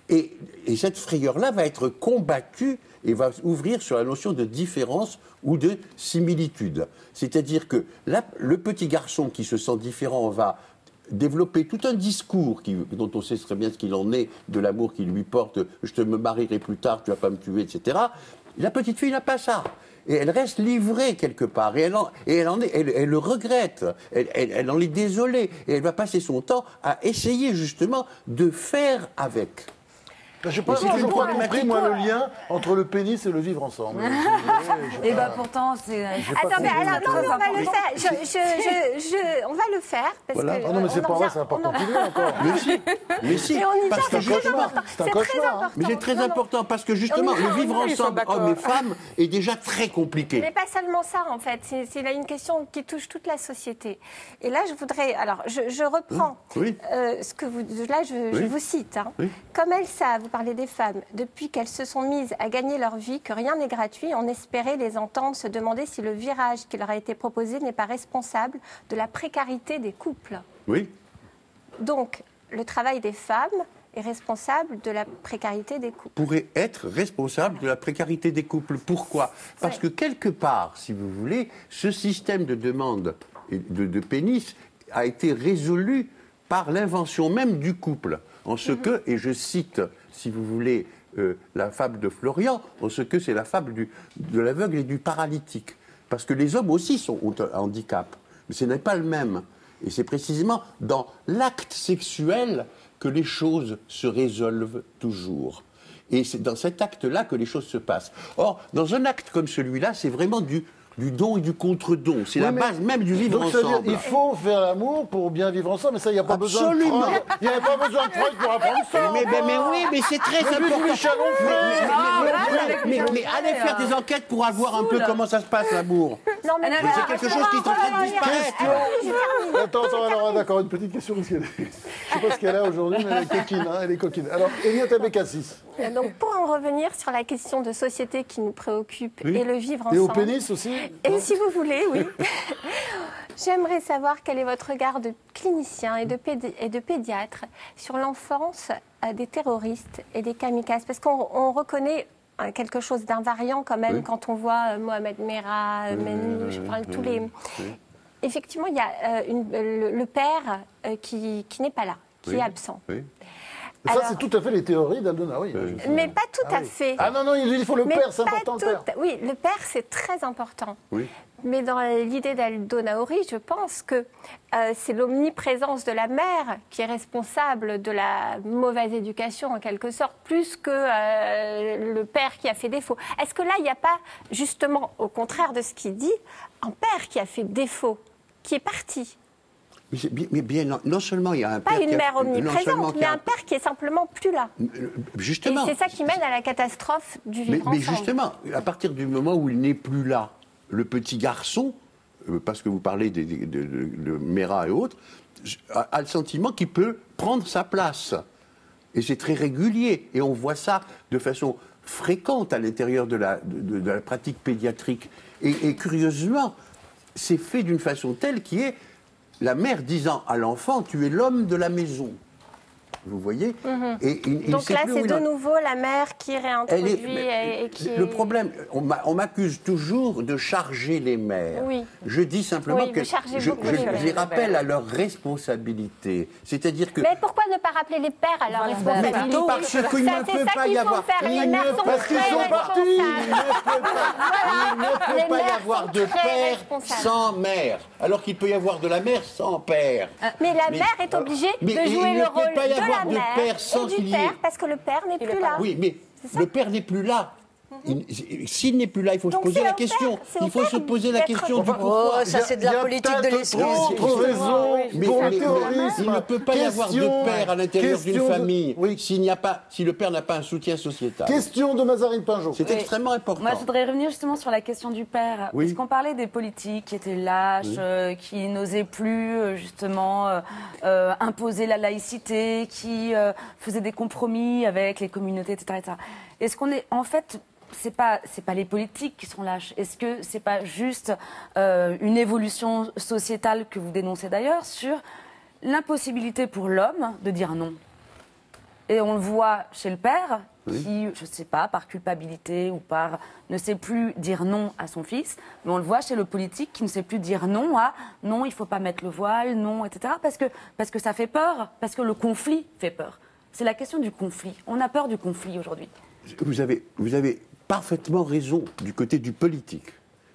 B: Et cette frayeur-là va être combattue et va ouvrir sur la notion de différence ou de similitude. C'est-à-dire que le petit garçon qui se sent différent va développer tout un discours dont on sait très bien ce qu'il en est, de l'amour qu'il lui porte, je te me marierai plus tard, tu vas pas me tuer, etc. La petite fille n'a pas ça. Et elle reste livrée quelque part. Et elle le regrette. Elle en est désolée. Et elle va passer son temps à essayer justement de faire avec.
A: Je n'ai toujours pas compris, moi, le lien entre le pénis et le vivre ensemble.
D: Et bien pourtant, c'est.
G: Attendez, alors non, mais on va le faire. On va le faire. Parce
B: Voilà.
G: que,
A: Ah non, mais c'est
G: on en
A: pas vrai,
G: vient-
A: ça va pas
G: on en-
A: continuer encore.
B: Mais si,
G: Et on y
B: parce
G: vient,
B: que
G: c'est très
B: justement,
G: important.
A: c'est un
G: C'est très
A: cauchemar.
G: important.
B: mais c'est très
G: Non, non.
B: important parce que justement,
G: On y va,
B: le vivre
G: on y va.
B: ensemble, hommes et femmes, est déjà très compliqué.
G: Mais pas seulement ça, en fait. C'est là une question qui touche toute la société. Et là, je voudrais. Alors, je reprends
B: Oui.
G: ce que vous. Là, je
B: Oui.
G: vous cite. Hein.
B: Oui.
G: Comme elles savent, vous parlez des femmes, depuis qu'elles se sont mises à gagner leur vie, que rien n'est gratuit, on espérait les entendre se demander si le virage qui leur a été proposé n'est pas responsable de la précarité des couples.
B: Oui.
G: Donc, le travail des femmes est responsable de la précarité des couples.
B: Pourrait être responsable de la précarité des couples. Pourquoi? Parce que quelque part, si vous voulez, ce système de demande de pénis a été résolu par l'invention même du couple. En ce que, et je cite, si vous voulez, la fable de Florian, en ce que c'est la fable de l'aveugle et du paralytique. Parce que les hommes aussi ont un handicap, mais ce n'est pas le même. Et c'est précisément dans l'acte sexuel que les choses se résolvent toujours. Et c'est dans cet acte-là que les choses se passent. Or, dans un acte comme celui-là, c'est vraiment du don et du contre-don. C'est la base même du vivre
A: Donc, ça veut dire,
B: ensemble.
A: il faut faire l'amour pour bien vivre ensemble, mais ça, il n'y a pas besoin de
B: Absolument.
A: Freud. Il n'y a pas besoin de Freud pour apprendre ça.
B: Mais oui, mais c'est très
A: Le but de
B: important.
A: Michel Onfray.
B: Mais allez faire des enquêtes pour avoir un peu comment ça se passe, l'amour.
G: Non, mais
B: Mais c'est quelque chose qui est en train de disparaître.
A: Attends, alors, d'accord, une petite question. Parce qu'elle est- je ne sais pas ce qu'elle a aujourd'hui, mais elle est coquine. Hein, elle est coquine. Alors, Enya Tabekassis.
G: Donc, pour en revenir sur la question de société qui nous préoccupe
B: Oui.
G: et le vivre
A: Et
G: ensemble.
A: au pénis aussi.
G: Et si vous voulez, oui. J'aimerais savoir quel est votre regard de clinicien et de pédiatre sur l'enfance des terroristes et des kamikazes. Parce qu'on reconnaît quelque chose d'invariant quand même
B: Oui.
G: quand on voit Mohamed Merah, Menouche, enfin, tous les... Effectivement, il y a le père qui n'est pas là, qui est absent.
B: Oui.
A: Ça,
G: Alors-
A: c'est tout à fait les théories d'Aldona, oui.
G: Mais pas tout
A: Ah
G: à
A: oui.
G: fait.
A: Ah non, il faut le
G: Mais
A: père, c'est
G: pas
A: important le père.
G: Oui, le père, c'est très important.
B: Oui.
G: Mais dans l'idée d'Aldo Naori, je pense que c'est l'omniprésence de la mère qui est responsable de la mauvaise éducation, en quelque sorte, plus que le père qui a fait défaut. Est-ce que là, il n'y a pas, justement, au contraire de ce qu'il dit, un père qui a fait défaut, qui est parti?
B: Mais bien, non seulement il y a un père
G: Pas une
B: qui a-
G: mère
B: non seulement
G: omniprésente,
B: qu'il
G: mais
B: y a
G: un père qui est simplement plus là. Et
B: Justement.
G: c'est ça qui mène à la catastrophe du
B: Mais
G: vivre ensemble.
B: justement, à partir du moment où il n'est plus là, le petit garçon, parce que vous parlez de Merah et autres, a le sentiment qu'il peut prendre sa place. Et c'est très régulier. Et on voit ça de façon fréquente à l'intérieur de la pratique pédiatrique. Et curieusement, c'est fait d'une façon telle qui est la mère disant à l'enfant, tu es l'homme de la maison.
H: Vous voyez Et il
G: Donc
H: sait
G: là,
H: plus où
G: c'est
H: il
G: de
H: en-
G: nouveau la mère qui réintroduit et qui...
H: Le problème, on m'accuse toujours de charger les mères.
G: Oui.
H: Je dis simplement
G: Oui,
H: que
G: vous chargez
H: je
G: beaucoup sur
H: les
G: les
H: rappelle à leur responsabilité. C'est-à-dire que...
G: Mais pourquoi ne pas rappeler les pères à leur responsabilité?
H: parce qu'il ne peut
G: C'est ça
H: pas
G: qu'il
H: y
G: faut
H: avoir...
G: faire. Les mères sont
A: parce qu'ils
G: très
A: sont partis.
H: Il ne peut
G: Les
H: pas y
G: mères
H: avoir
G: sont
H: de
G: très
H: père
G: responsables.
H: sans mère, alors qu'il peut y avoir de la mère sans père.
G: Mais la mère est obligée
H: mais
G: de
H: il
G: jouer
H: ne
G: le
H: peut
G: rôle
H: pas y
G: de
H: avoir
G: la
H: de
G: mère
H: père sans
G: et du
H: qu'il y ait-
G: père, parce que le père n'est plus là.
H: Oui, mais le père n'est plus là. S'il n'est plus là, il faut se
G: Donc
H: poser
G: c'est
H: la
G: au
H: question.
G: père, c'est au
H: Il faut
G: père
H: se poser la
G: d'être-
H: question du
A: Enfin,
H: pourquoi.
C: Oh, ça, c'est de la politique de l'esprit.
A: Trop raison
H: Mais-
A: pour le
H: mais-
A: terrorisme.
H: il ne peut pas y avoir de
A: Question-
H: père à l'intérieur d'une
A: question de-
H: famille
A: Oui.
H: si le père n'a pas un soutien sociétal.
A: Question de Mazarine Pinjot.
H: C'est extrêmement important.
D: Moi, je voudrais revenir justement sur la question du père.
H: Oui.
D: Parce qu'on parlait des politiques qui étaient lâches, qui n'osaient plus, justement, imposer la laïcité, qui faisaient des compromis avec les communautés, etc. etc. Est-ce qu'on est, en fait, c'est pas les politiques qui sont lâches. Est-ce que c'est pas juste une évolution sociétale que vous dénoncez d'ailleurs sur l'impossibilité pour l'homme de dire non? Et on le voit chez le père, qui, je ne sais pas, par culpabilité ou par ne sait plus dire non à son fils, mais on le voit chez le politique qui ne sait plus dire non à non, il ne faut pas mettre le voile, non, etc. Parce que ça fait peur, parce que le conflit fait peur. C'est la question du conflit. On a peur du conflit aujourd'hui.
H: Vous avez parfaitement raison du côté du politique.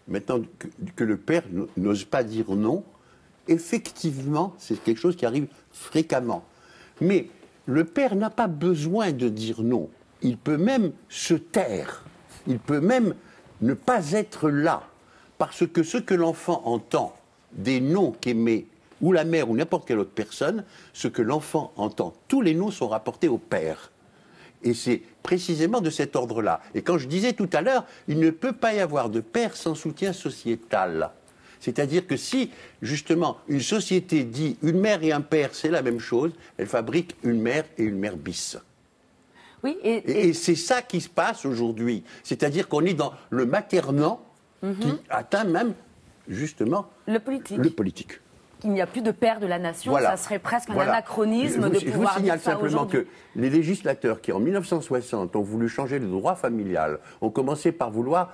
H: Maintenant que le père n'ose pas dire non, effectivement, c'est quelque chose qui arrive fréquemment. Mais le père n'a pas besoin de dire non. Il peut même se taire. Il peut même ne pas être là. Parce que ce que l'enfant entend des noms qu'émet ou la mère ou n'importe quelle autre personne, ce que l'enfant entend, tous les noms sont rapportés au père. Et c'est précisément de cet ordre-là. Et quand je disais tout à l'heure, il ne peut pas y avoir de père sans soutien sociétal. C'est-à-dire que si, justement, une société dit une mère et un père, c'est la même chose, elle fabrique une mère et une mère bis.
D: Oui,
H: Et c'est ça qui se passe aujourd'hui. C'est-à-dire qu'on est dans le maternant qui atteint même, justement,
D: le politique.
H: le politique.
D: Il n'y a plus de père de la nation,
H: Voilà.
D: ça serait presque un
H: Voilà.
D: anachronisme de
H: Je vous
D: pouvoir
H: signale
D: dire ça
H: simplement
D: aujourd'hui.
H: que les législateurs qui, en 1960, ont voulu changer le droit familial, ont commencé par vouloir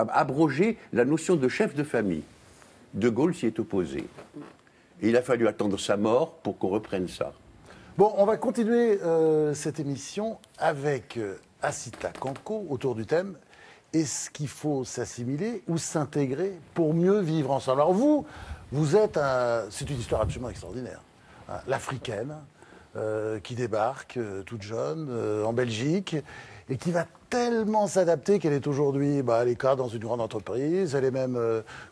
H: abroger la notion de chef de famille. De Gaulle s'y est opposé. Et il a fallu attendre sa mort pour qu'on reprenne ça.
A: Bon, on va continuer cette émission avec Asita Kanko autour du thème « Est-ce qu'il faut s'assimiler ou s'intégrer pour mieux vivre ensemble ?» Alors vous êtes c'est une histoire absolument extraordinaire. Hein, l'Africaine qui débarque toute jeune en Belgique et qui va tellement s'adapter qu'elle est aujourd'hui à l'écart dans une grande entreprise. Elle est même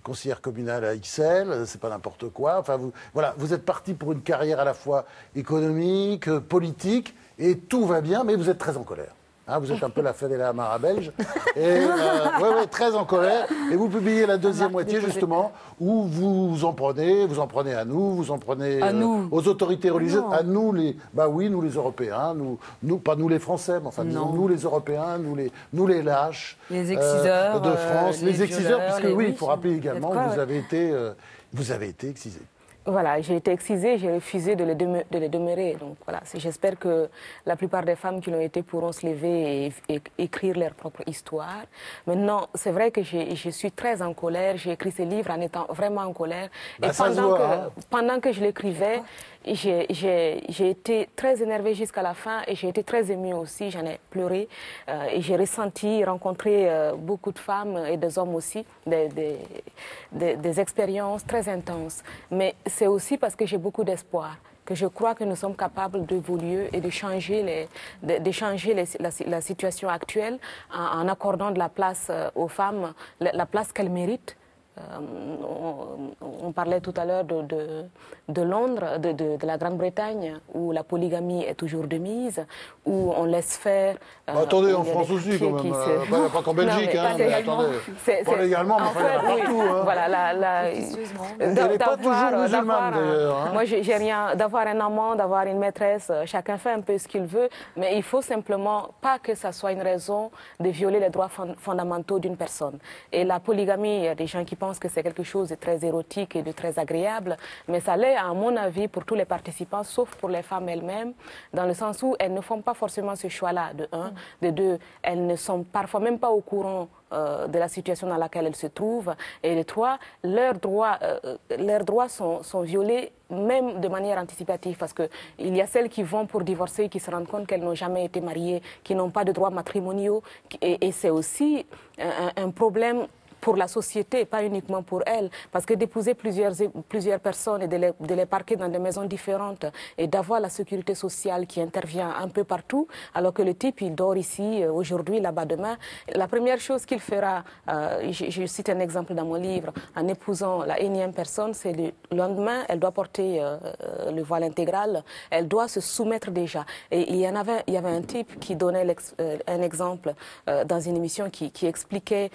A: conseillère communale à XL, c'est pas n'importe quoi. Enfin, vous êtes parti pour une carrière à la fois économique, politique, et tout va bien, mais vous êtes très en colère. Hein, vous êtes un peu la Fadela Amara belge. Et très en colère. Et vous publiez la deuxième moitié, justement, où vous en prenez à nous, vous en prenez aux autorités religieuses, à nous les... Bah oui, nous les Européens, nous pas nous les Français, mais enfin, disons, nous les Européens, nous les lâches.
D: Les exciseurs
A: de France, les exciseurs,
D: violeurs,
A: puisque oui, il
D: oui,
A: faut rappeler également
D: quoi,
A: que vous avez été excisé.
E: Voilà, j'ai été excisée, j'ai refusé de les demeurer. Donc voilà, j'espère que la plupart des femmes qui l'ont été pourront se lever et écrire leur propre histoire. Maintenant, c'est vrai que je suis très en colère. J'ai écrit ce livre en étant vraiment en colère.
A: Bah,
E: et pendant que je l'écrivais, j'ai été très énervée jusqu'à la fin et j'ai été très émue aussi. J'en ai pleuré et j'ai rencontré beaucoup de femmes et des hommes aussi, des expériences très intenses. Mais c'est aussi parce que j'ai beaucoup d'espoir, que je crois que nous sommes capables d'évoluer et de changer, la situation actuelle en accordant de la place aux femmes, la place qu'elles méritent. On parlait tout à l'heure de Londres, de la Grande-Bretagne, où la polygamie est toujours de mise, où on laisse faire...
A: attendez, en France aussi, quand même. Pas qu'en Belgique,
E: non,
A: mais attendez. Pas légalement, mais enfin, partout. Hein.
E: Voilà,
A: elle n'est pas toujours musulmane, d'ailleurs. Hein.
E: Moi, j'ai rien... D'avoir un amant, d'avoir une maîtresse, chacun fait un peu ce qu'il veut, mais il faut simplement pas que ça soit une raison de violer les droits fondamentaux d'une personne. Et la polygamie, il y a des gens qui pensent que c'est quelque chose de très érotique et de très agréable, mais ça l'est, à mon avis, pour tous les participants, sauf pour les femmes elles-mêmes, dans le sens où elles ne font pas forcément ce choix-là, de un. De deux, elles ne sont parfois même pas au courant de la situation dans laquelle elles se trouvent. Et de trois, leurs droits sont violés même de manière anticipative, parce qu'il y a celles qui vont pour divorcer, qui se rendent compte qu'elles n'ont jamais été mariées, qui n'ont pas de droits matrimoniaux. Et c'est aussi un problème pour la société, pas uniquement pour elles, parce que d'épouser plusieurs personnes et de les parquer dans des maisons différentes et d'avoir la sécurité sociale qui intervient un peu partout, alors que le type, il dort ici, aujourd'hui, là-bas, demain. La première chose qu'il fera, je cite un exemple dans mon livre, en épousant la énième personne, c'est le lendemain, elle doit porter le voile intégral, elle doit se soumettre déjà. Et il y avait un type qui donnait un exemple dans une émission qui expliquait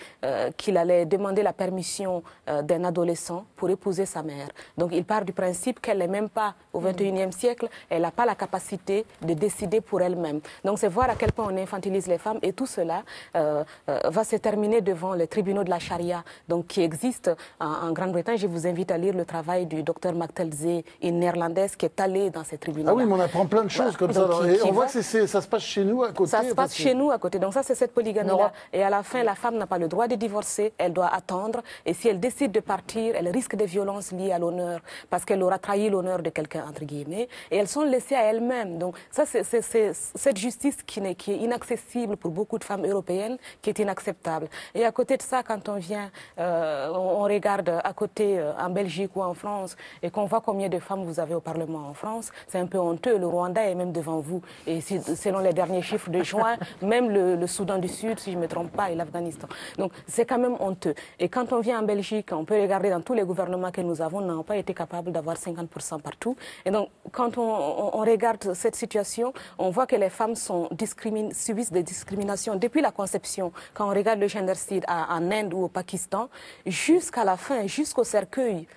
E: qu'il allait demander la permission d'un adolescent pour épouser sa mère. Donc il part du principe qu'elle n'est même pas au XXIe siècle, elle n'a pas la capacité de décider pour elle-même. Donc c'est voir à quel point on infantilise les femmes, et tout cela va se terminer devant les tribunaux de la charia, donc qui existent en Grande-Bretagne. Je vous invite à lire le travail du docteur Mactelzee, une néerlandaise qui est allée dans ces tribunaux.
A: Ah oui, mais on apprend plein de choses comme ça. Et on voit que ça se passe chez nous à côté.
E: Ça se passe chez nous à côté. Donc ça, c'est cette polygamie-là. Et à la fin, la femme n'a pas le droit de divorcer. Elle doit attendre, et si elle décide de partir, elle risque des violences liées à l'honneur, parce qu'elle aura trahi l'honneur de quelqu'un, entre guillemets, et elles sont laissées à elles-mêmes. Donc ça, c'est cette justice qui est inaccessible pour beaucoup de femmes européennes, qui est inacceptable. Et à côté de ça, quand on vient, on regarde à côté, en Belgique ou en France, et qu'on voit combien de femmes vous avez au Parlement en France, c'est un peu honteux. Le Rwanda est même devant vous, et selon les derniers chiffres de juin, même le Soudan du Sud, si je ne me trompe pas, et l'Afghanistan. Donc c'est quand même honteux. Et quand on vient en Belgique, on peut regarder dans tous les gouvernements que nous avons, n'ont pas été capables d'avoir 50% partout. Et donc, quand on regarde cette situation, on voit que les femmes subissent des discriminations depuis la conception. Quand on regarde le génocide en Inde ou au Pakistan, jusqu'à la fin, jusqu'au cercueil.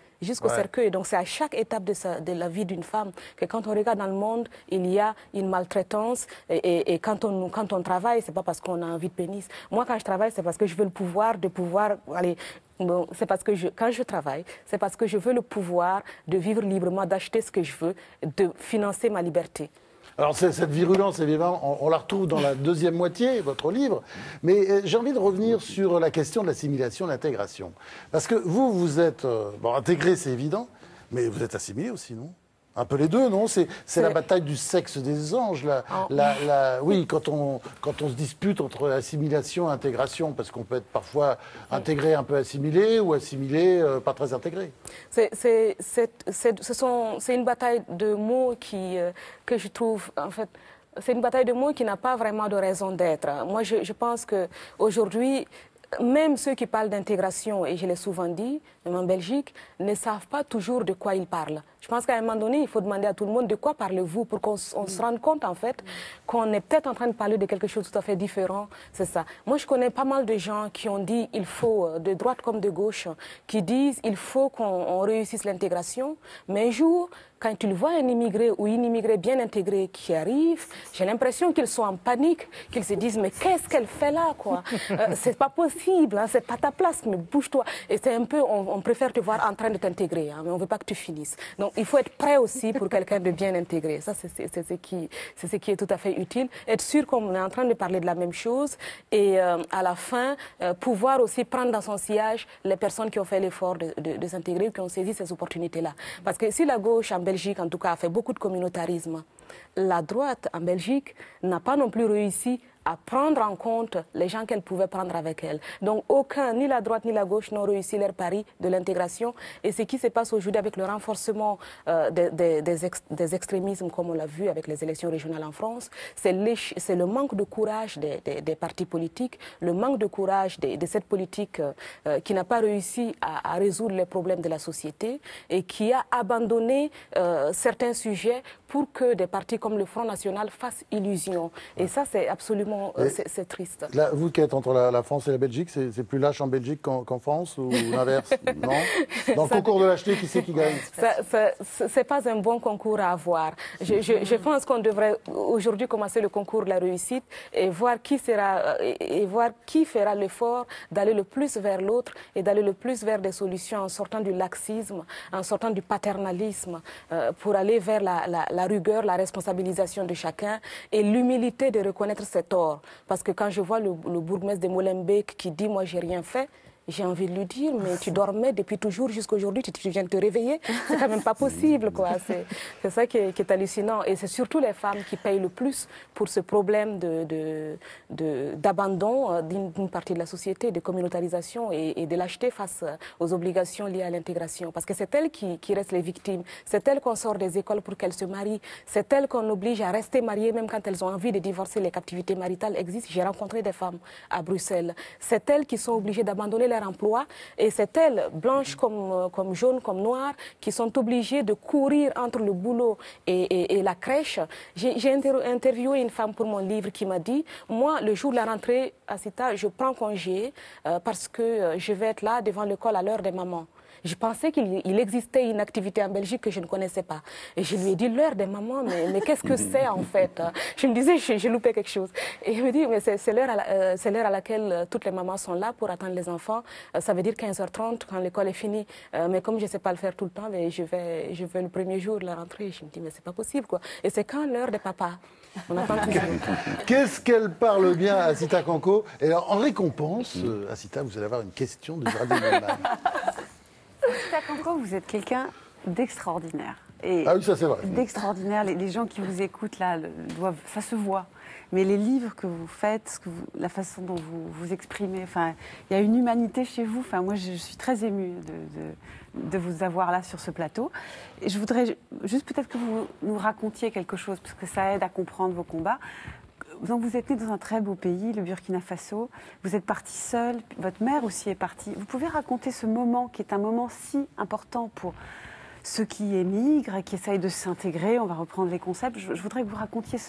E: Donc c'est à chaque étape de la vie d'une femme que quand on regarde dans le monde, il y a une maltraitance. Et quand on travaille, c'est pas parce qu'on a envie de pénis. Moi, quand je travaille, c'est parce que je veux le pouvoir aller. Bon, c'est parce que quand je travaille, c'est parce que je veux le pouvoir de vivre librement, d'acheter ce que je veux, de financer ma liberté.
A: Alors cette virulence, évidemment, on la retrouve dans la deuxième moitié, votre livre. Mais j'ai envie de revenir sur la question de l'assimilation, de l'intégration. Parce que vous êtes... bon, intégré, c'est évident, mais vous êtes assimilé aussi, non ? Un peu les deux, non? C'est la bataille du sexe des anges. Oui, quand on se dispute entre assimilation et intégration, parce qu'on peut être parfois intégré un peu assimilé ou assimilé pas très intégré.
E: C'est une bataille de mots que je trouve, en fait, c'est une bataille de mots qui n'a pas vraiment de raison d'être. Moi, je pense qu'aujourd'hui, même ceux qui parlent d'intégration, et je l'ai souvent dit, même en Belgique, ne savent pas toujours de quoi ils parlent. Je pense qu'à un moment donné, il faut demander à tout le monde de quoi parlez-vous pour qu'on se rende compte, en fait, qu'on est peut-être en train de parler de quelque chose de tout à fait différent. C'est ça. Moi, je connais pas mal de gens qui ont dit il faut, de droite comme de gauche, qui disent il faut qu'on réussisse l'intégration, mais un jour, quand ils voient un immigré ou une immigrée bien intégrée qui arrive, j'ai l'impression qu'ils sont en panique, qu'ils se disent mais qu'est-ce qu'elle fait là, quoi? C'est pas possible, hein, c'est pas ta place, mais bouge-toi. Et c'est un peu, on préfère te voir en train de t'intégrer, hein, mais on veut pas que tu finisses. Donc il faut être prêt aussi pour quelqu'un de bien intégré. Ça, c'est ce qui est tout à fait utile. Être sûr qu'on est en train de parler de la même chose et à la fin, pouvoir aussi prendre dans son sillage les personnes qui ont fait l'effort de s'intégrer, qui ont saisi ces opportunités-là. Parce que si la gauche en Belgique, en tout cas, a fait beaucoup de communautarisme, la droite en Belgique n'a pas non plus réussi à prendre en compte les gens qu'elle pouvait prendre avec elle. Donc ni la droite ni la gauche n'ont réussi leur pari de l'intégration. Et ce qui se passe aujourd'hui avec le renforcement des extrémismes, comme on l'a vu avec les élections régionales en France, c'est le manque de courage des partis politiques, le manque de courage de cette politique qui n'a pas réussi à résoudre les problèmes de la société et qui a abandonné certains sujets pour que des partis comme le Front National fassent illusion. Et ça, c'est absolument vraiment, c'est triste.
A: Là, vous qui êtes entre la France et la Belgique, c'est plus lâche en Belgique qu'en France ou l'inverse? Non. Dans le concours de lâcheté, qui c'est qui gagne?
E: C'est pas un bon concours à avoir. Je pense qu'on devrait aujourd'hui commencer le concours de la réussite et voir qui fera l'effort d'aller le plus vers l'autre et d'aller le plus vers des solutions en sortant du laxisme, en sortant du paternalisme, pour aller vers la rigueur, la responsabilisation de chacun et l'humilité de reconnaître ses torts. Parce que quand je vois le bourgmestre de Molenbeek qui dit « moi j'ai rien fait », j'ai envie de lui dire, mais tu dormais depuis toujours jusqu'à aujourd'hui, tu viens de te réveiller, c'est quand même pas possible, quoi. C'est ça qui est hallucinant. Et c'est surtout les femmes qui payent le plus pour ce problème d'abandon d'une partie de la société, de communautarisation et de lâcheté face aux obligations liées à l'intégration. Parce que c'est elles qui restent les victimes, c'est elles qu'on sort des écoles pour qu'elles se marient, c'est elles qu'on oblige à rester mariées même quand elles ont envie de divorcer. Les captivités maritales existent. J'ai rencontré des femmes à Bruxelles. C'est elles qui sont obligées d'abandonner leur emploi et c'est elles, blanches comme jaunes, comme noires, qui sont obligées de courir entre le boulot et la crèche. J'ai interviewé une femme pour mon livre qui m'a dit, moi, le jour de la rentrée à Cita, je prends congé parce que je vais être là devant l'école à l'heure des mamans. Je pensais qu'il existait une activité en Belgique que je ne connaissais pas. Et je lui ai dit, l'heure des mamans, mais qu'est-ce que c'est en fait? Je me disais, j'ai loupé quelque chose. Et il me dit, mais c'est l'heure à laquelle toutes les mamans sont là pour attendre les enfants. Ça veut dire 15h30 quand l'école est finie. Mais comme je ne sais pas le faire tout le temps, mais je vais le premier jour de la rentrée. Je me dis, mais c'est pas possible, quoi. Et c'est quand l'heure des papas? On attend toujours.
A: Qu'est-ce qu'elle parle bien, Assita Kanko? Et alors, en récompense, Assita, vous allez avoir une question de Radio Neumann.
F: Assita Kanko, vous êtes quelqu'un d'extraordinaire. Et
A: ah oui, ça c'est vrai.
F: D'extraordinaire. Les gens qui vous écoutent là, ça se voit. Mais les livres que vous faites, la façon dont vous vous exprimez, enfin, il y a une humanité chez vous. Enfin, moi, je suis très émue de vous avoir là sur ce plateau. Et je voudrais juste peut-être que vous nous racontiez quelque chose, parce que ça aide à comprendre vos combats. Donc vous êtes né dans un très beau pays, le Burkina Faso. Vous êtes parti seul, votre mère aussi est partie. Vous pouvez raconter ce moment qui est un moment si important pour ceux qui émigrent et qui essayent de s'intégrer. On va reprendre les concepts. Je voudrais que vous racontiez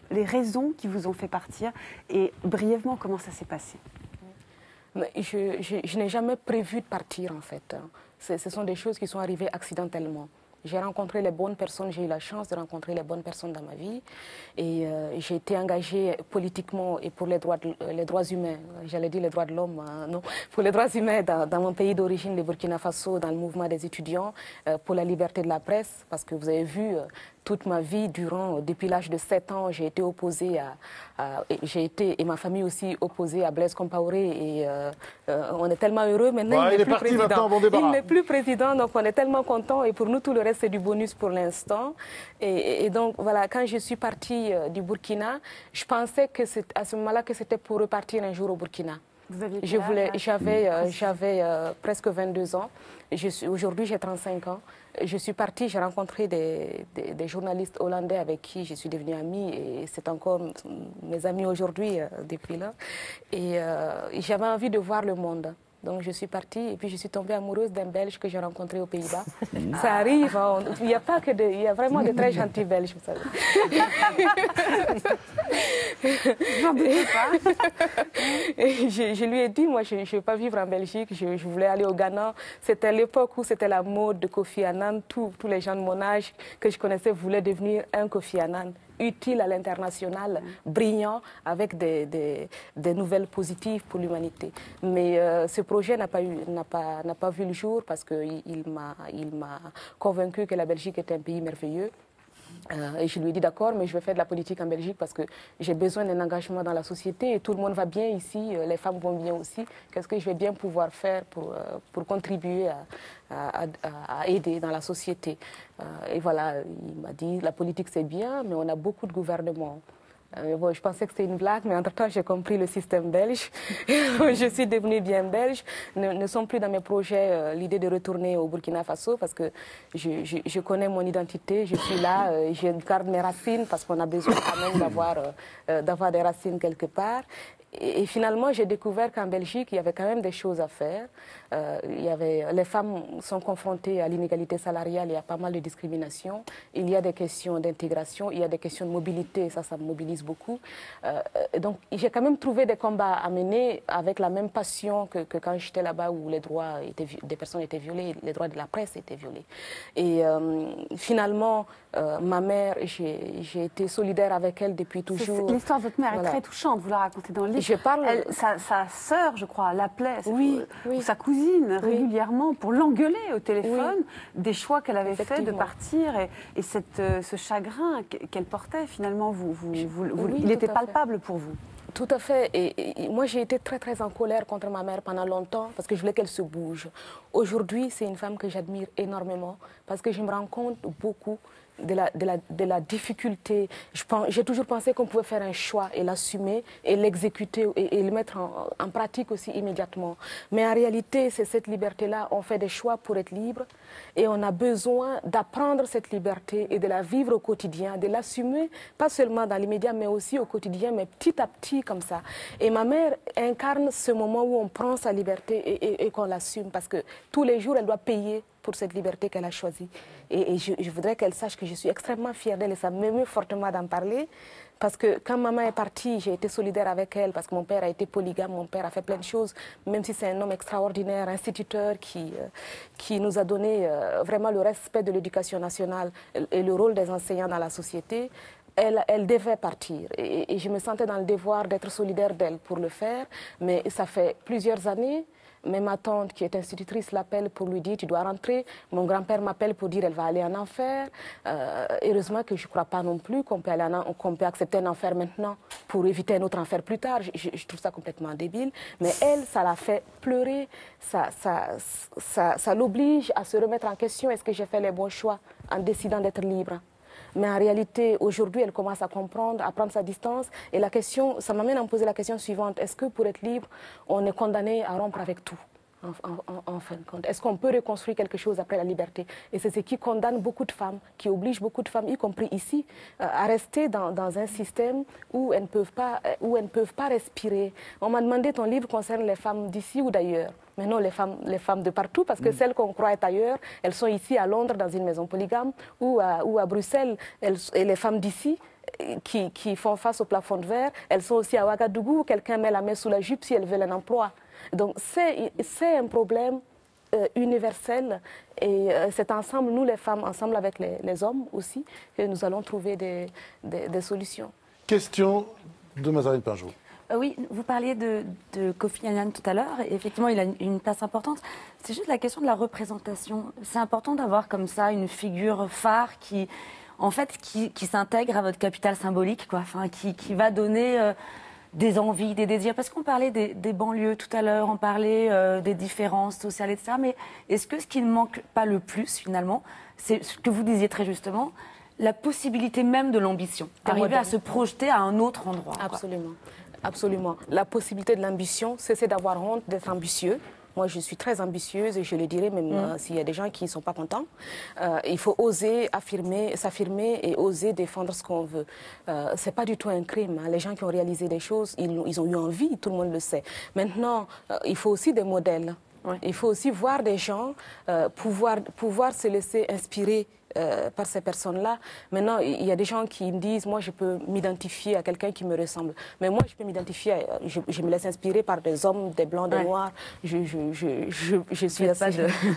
F: les raisons qui vous ont fait partir et brièvement comment ça s'est passé.
E: Je n'ai jamais prévu de partir en fait. Ce sont des choses qui sont arrivées accidentellement. J'ai rencontré les bonnes personnes, j'ai eu la chance de rencontrer les bonnes personnes dans ma vie. Et j'ai été engagée politiquement et pour les droits humains, j'allais dire les droits de l'homme, non, pour les droits humains dans mon pays d'origine, le Burkina Faso, dans le mouvement des étudiants, pour la liberté de la presse, parce que vous avez vu, toute ma vie, depuis l'âge de 7 ans, j'ai été opposée et ma famille aussi opposée à Blaise Compaoré. Et on est tellement heureux maintenant.
A: Ouais, il est plus président. Maintenant, bon débarras.
E: Il n'est plus président, donc on est tellement contents. Et pour nous, tout le reste, c'est du bonus pour l'instant. Et donc, voilà, quand je suis partie du Burkina, je pensais que à ce moment-là que c'était pour repartir un jour au Burkina. J'avais presque 22 ans. Aujourd'hui, j'ai 35 ans. Je suis partie, j'ai rencontré des journalistes hollandais avec qui je suis devenue amie et c'est encore mes amis aujourd'hui depuis là. Et j'avais envie de voir le monde. Donc je suis partie et puis je suis tombée amoureuse d'un Belge que j'ai rencontré aux Pays-Bas. Ça arrive, hein, il n'y a pas que il y a vraiment de très gentils Belges, vous savez.
F: J'en doute pas.
E: Et je lui ai dit, moi je ne veux pas vivre en Belgique, je voulais aller au Ghana. C'était l'époque où c'était la mode de Kofi Annan. Tous les gens de mon âge que je connaissais voulaient devenir un Kofi Annan, utile à l'international, brillant, avec des nouvelles positives pour l'humanité. Mais ce projet n'a pas vu le jour parce qu'il m'a convaincu que la Belgique est un pays merveilleux. Et je lui ai dit d'accord, mais je vais faire de la politique en Belgique parce que j'ai besoin d'un engagement dans la société et tout le monde va bien ici, les femmes vont bien aussi. Qu'est-ce que je vais bien pouvoir faire pour contribuer à aider dans la société? Et voilà, il m'a dit la politique c'est bien, mais on a beaucoup de gouvernements. Bon, je pensais que c'était une blague, mais entre-temps, j'ai compris le système belge. Je suis devenue bien belge. Ne sont plus dans mes projets l'idée de retourner au Burkina Faso parce que je connais mon identité, je suis là, je garde mes racines parce qu'on a besoin quand même d'avoir des racines quelque part. Et finalement, j'ai découvert qu'en Belgique, il y avait quand même des choses à faire. Les femmes sont confrontées à l'inégalité salariale, il y a pas mal de discrimination. Il y a des questions d'intégration, il y a des questions de mobilité, ça me mobilise beaucoup. Donc, j'ai quand même trouvé des combats à mener avec la même passion que quand j'étais là-bas où les droits des personnes étaient violés, les droits de la presse étaient violés. Et finalement, ma mère, j'ai été solidaire avec elle depuis toujours.
F: L'histoire de votre mère
E: Voilà.
F: est très touchante, vous la racontez dans le livre.
E: Je parle...
F: Sa sœur, je crois, l'appelait,
E: Oui,
F: ou sa cousine, régulièrement, pour l'engueuler au téléphone, des choix qu'elle avait fait de
E: Effectivement.
F: partir, et ce chagrin qu'elle portait, finalement, il
E: tout
F: était
E: à
F: palpable pour vous.
E: Tout à fait. Et moi, j'ai été très, très en colère contre ma mère pendant longtemps parce que je voulais qu'elle se bouge. Aujourd'hui, c'est une femme que j'admire énormément parce que je me rends compte beaucoup de la difficulté. J'ai toujours pensé qu'on pouvait faire un choix et l'assumer et l'exécuter et le mettre en pratique aussi immédiatement. Mais en réalité, c'est cette liberté-là. On fait des choix pour être libre et on a besoin d'apprendre cette liberté et de la vivre au quotidien, de l'assumer, pas seulement dans l'immédiat, mais aussi au quotidien, mais petit à petit comme ça. Et ma mère incarne ce moment où on prend sa liberté et qu'on l'assume parce que tous les jours, elle doit payer pour cette liberté qu'elle a choisie. Et je voudrais qu'elle sache que je suis extrêmement fière d'elle et ça m'émeut fortement d'en parler. Parce que quand maman est partie, j'ai été solidaire avec elle parce que mon père a été polygame, mon père a fait plein de choses, même si c'est un homme extraordinaire, instituteur qui nous a donné vraiment le respect de l'éducation nationale et le rôle des enseignants dans la société. Elle devait partir et je me sentais dans le devoir d'être solidaire d'elle pour le faire, mais ça fait plusieurs années. Mais ma tante, qui est institutrice, l'appelle pour lui dire « tu dois rentrer ». Mon grand-père m'appelle pour dire « elle va aller en enfer ». Heureusement que je ne crois pas non plus qu'on peut accepter un enfer maintenant pour éviter un autre enfer plus tard. Je trouve ça complètement débile. Mais elle, ça l'a fait pleurer, ça l'oblige à se remettre en question. Est-ce que j'ai fait les bons choix en décidant d'être libre ? Mais en réalité, aujourd'hui, elle commence à comprendre, à prendre sa distance. Et la question, ça m'amène à me poser la question suivante. Est-ce que pour être libre, on est condamné à rompre avec tout, en fin de compte? Est-ce qu'on peut reconstruire quelque chose après la liberté? Et c'est ce qui condamne beaucoup de femmes, qui oblige beaucoup de femmes, y compris ici, à rester dans un système où elles ne peuvent pas respirer. On m'a demandé, ton livre concerne les femmes d'ici ou d'ailleurs? Mais non, les femmes de partout, parce que celles qu'on croit être ailleurs, elles sont ici à Londres, dans une maison polygame, ou à Bruxelles. Et les femmes d'ici, qui font face au plafond de verre, elles sont aussi à Ouagadougou, où quelqu'un met la main sous la jupe si elles veulent un emploi. Donc c'est un problème universel. Et c'est ensemble, nous les femmes, ensemble avec les hommes aussi, que nous allons trouver des solutions.
A: Question de Mazarine Pinjot.
D: Oui, vous parliez de Kofi Annan tout à l'heure, et effectivement, il a une place importante. C'est juste la question de la représentation. C'est important d'avoir comme ça une figure phare qui s'intègre à votre capital symbolique, quoi. Enfin, qui va donner des envies, des désirs. Parce qu'on parlait des banlieues tout à l'heure, on parlait des différences sociales, etc. Mais est-ce que ce qui ne manque pas le plus, finalement, c'est ce que vous disiez très justement, la possibilité même de l'ambition, d'arriver à se projeter à un autre endroit.
E: Absolument. Absolument. La possibilité de l'ambition, c'est d'avoir honte d'être ambitieux. Moi, je suis très ambitieuse et je le dirais même s'il y a des gens qui ne sont pas contents. Il faut oser s'affirmer et oser défendre ce qu'on veut. Ce n'est pas du tout un crime. Hein. Les gens qui ont réalisé des choses, ils ont eu envie, tout le monde le sait. Maintenant, il faut aussi des modèles. Ouais. Il faut aussi voir des gens pouvoir se laisser inspirer par ces personnes-là. Maintenant, il y a des gens qui me disent, moi, je peux m'identifier à quelqu'un qui me ressemble. Mais moi, je peux m'identifier, je me laisse inspirer par des hommes, des blancs, des noirs. Je suis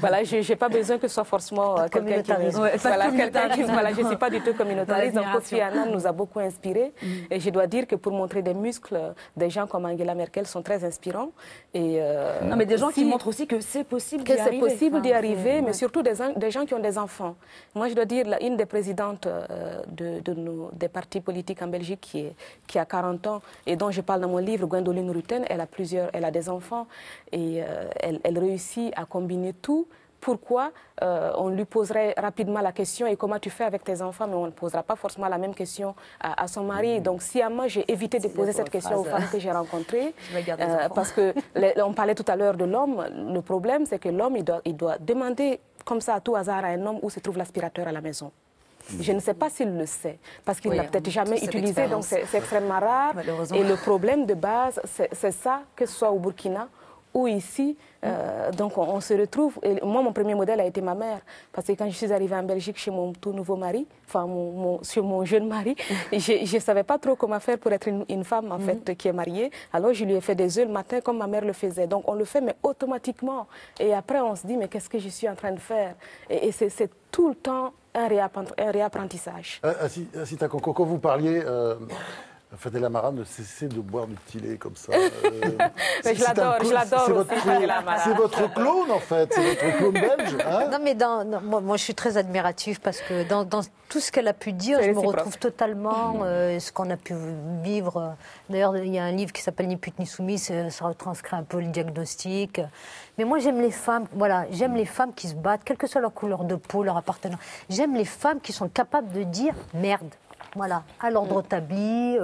E: voilà, j'ai pas besoin que ce soit forcément quelqu'un qui je ne suis pas du tout communautariste. Donc, Kofi Annan nous a beaucoup inspirés. Et je dois dire que pour montrer des muscles, des gens comme Angela Merkel sont très inspirants. Et,
D: non, mais des gens qui montrent aussi que c'est possible d'y arriver.
E: Que c'est possible d'y arriver, mais surtout des gens qui ont des enfants. Moi, je dois dire, une des présidentes des partis politiques en Belgique qui a 40 ans et dont je parle dans mon livre, Gwendoline Rutten, elle a des enfants et elle réussit à combiner tout. Pourquoi on lui poserait rapidement la question et comment tu fais avec tes enfants, mais on ne posera pas forcément la même question à son mari. Donc, sciemment, j'ai évité de poser cette question aux femmes que j'ai rencontrées. Parce que on parlait tout à l'heure de l'homme. Le problème, c'est que l'homme, il doit demander comme ça à tout hasard à un homme où se trouve l'aspirateur à la maison. Je ne sais pas s'il le sait, parce qu'il
D: Oui,
E: n'a peut-être
D: on a
E: jamais
D: tous cette
E: utilisé, donc
D: expérience.
E: c'est extrêmement rare.
D: Malheureusement.
E: Et le problème de base, c'est ça, que ce soit au Burkina ou ici, donc on se retrouve. Et moi, mon premier modèle a été ma mère, parce que quand je suis arrivée en Belgique chez mon tout nouveau mari, enfin sur mon jeune mari, je ne savais pas trop comment faire pour être une femme en fait qui est mariée. Alors je lui ai fait des œufs le matin comme ma mère le faisait. Donc on le fait mais automatiquement. Et après on se dit mais qu'est-ce que je suis en train de faire? Et c'est tout le temps un réapprentissage.
A: Assita Kanko, quand vous parliez, Fadela Amara ne cessez de boire du petit lait comme ça.
E: Mais je l'adore aussi, Fadela Amara.
A: C'est votre clone en fait, c'est votre clone belge. Hein?
C: Non, mais moi, je suis très admirative parce que dans tout ce qu'elle a pu dire, je me retrouve totalement. Ce qu'on a pu vivre. D'ailleurs, il y a un livre qui s'appelle Ni pute ni soumise, ça retranscrit un peu le diagnostic. Mais moi, j'aime les femmes. Voilà, j'aime les femmes qui se battent, quelle que soit leur couleur de peau, leur appartenance. J'aime les femmes qui sont capables de dire merde. Voilà, à l'ordre établi,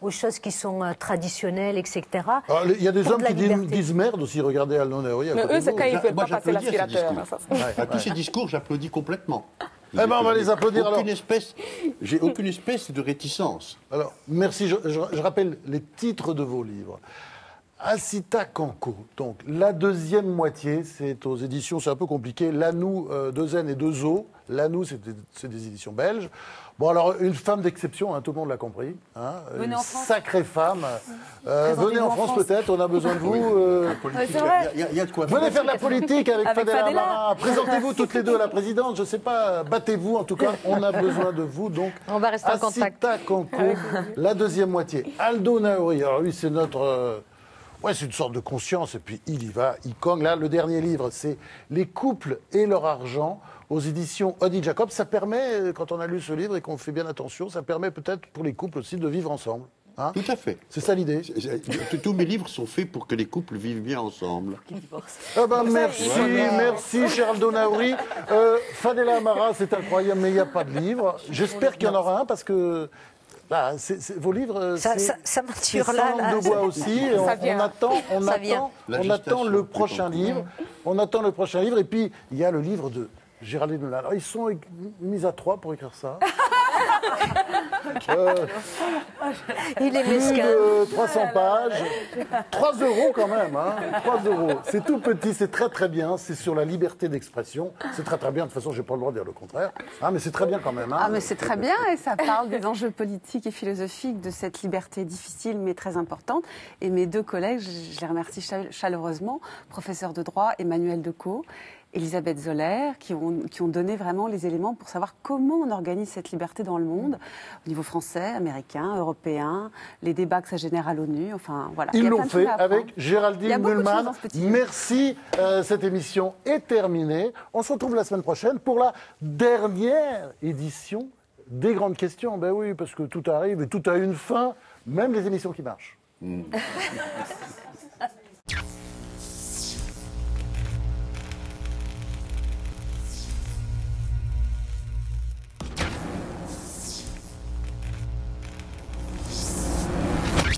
C: aux choses qui sont traditionnelles, etc.
A: Il y a des hommes qui disent merde aussi, regardez Aldo Naouri.
E: Mais eux, c'est quand ils ne veulent pas passer l'aspirateur.
H: À tous ces discours, j'applaudis complètement.
A: Eh ben, on va les applaudir alors.
H: J'ai aucune espèce de réticence.
A: Alors, merci. Je rappelle les titres de vos livres. Assita Kanko, donc la deuxième moitié, c'est aux éditions, c'est un peu compliqué, Lanou, 2N et 2O. Lanou, c'est des éditions belges. Bon, alors, une femme d'exception, hein, tout le monde l'a compris. Hein, une sacrée femme. Venez en France peut-être, on a besoin de vous.
H: Il y a de quoi faire.
A: Venez faire de la politique avec Fadela Amara. Présentez-vous toutes les deux à la présidente, je ne sais pas, battez-vous en tout cas, on a besoin de vous. Donc,
C: on va rester en contact.
A: Assita Kanko, la deuxième moitié. Aldo Naouri, alors lui, c'est notre... Ouais, c'est une sorte de conscience, et puis il y va, il cogne. Là, le dernier livre, c'est Les couples et leur argent, aux éditions Odile Jacob. Ça permet, quand on a lu ce livre et qu'on fait bien attention, ça permet peut-être pour les couples aussi de vivre ensemble. Hein?
H: Tout à fait.
A: C'est ça l'idée.
H: Tous mes livres sont faits pour que les couples vivent bien ensemble.
A: Ah ben, merci, cher Aldo Naouri. Fadela Amara, c'est incroyable, mais il n'y a pas de livre. J'espère qu'il y en aura un, parce que... Là, vos livres,
C: ça mature là.
A: De bois aussi. On attend le prochain livre. On attend le prochain livre. Et puis, il y a le livre de Géraldine Nolin. Alors, ils sont mis à 3 pour écrire ça.
C: Il est mesquin.
A: Plus de 300 pages. 3 € quand même. Hein. 3 €. C'est tout petit, c'est très très bien. C'est sur la liberté d'expression. C'est très très bien. De toute façon, je n'ai pas le droit de dire le contraire. Ah, mais c'est très bien quand même. Hein.
F: Ah, mais c'est très bien. Et ça parle des enjeux politiques et philosophiques de cette liberté difficile mais très importante. Et mes deux collègues, je les remercie chaleureusement, professeur de droit Emmanuel Decaux, Elisabeth Zoller, qui ont donné vraiment les éléments pour savoir comment on organise cette liberté dans le monde, au niveau français, américain, européen, les débats que ça génère à l'ONU, enfin voilà.
A: Ils l'ont fait avec Géraldine Mühlmann. Merci, cette émission est terminée. On se retrouve la semaine prochaine pour la dernière édition des grandes questions. Ben oui, parce que tout arrive et tout a une fin, même les émissions qui marchent.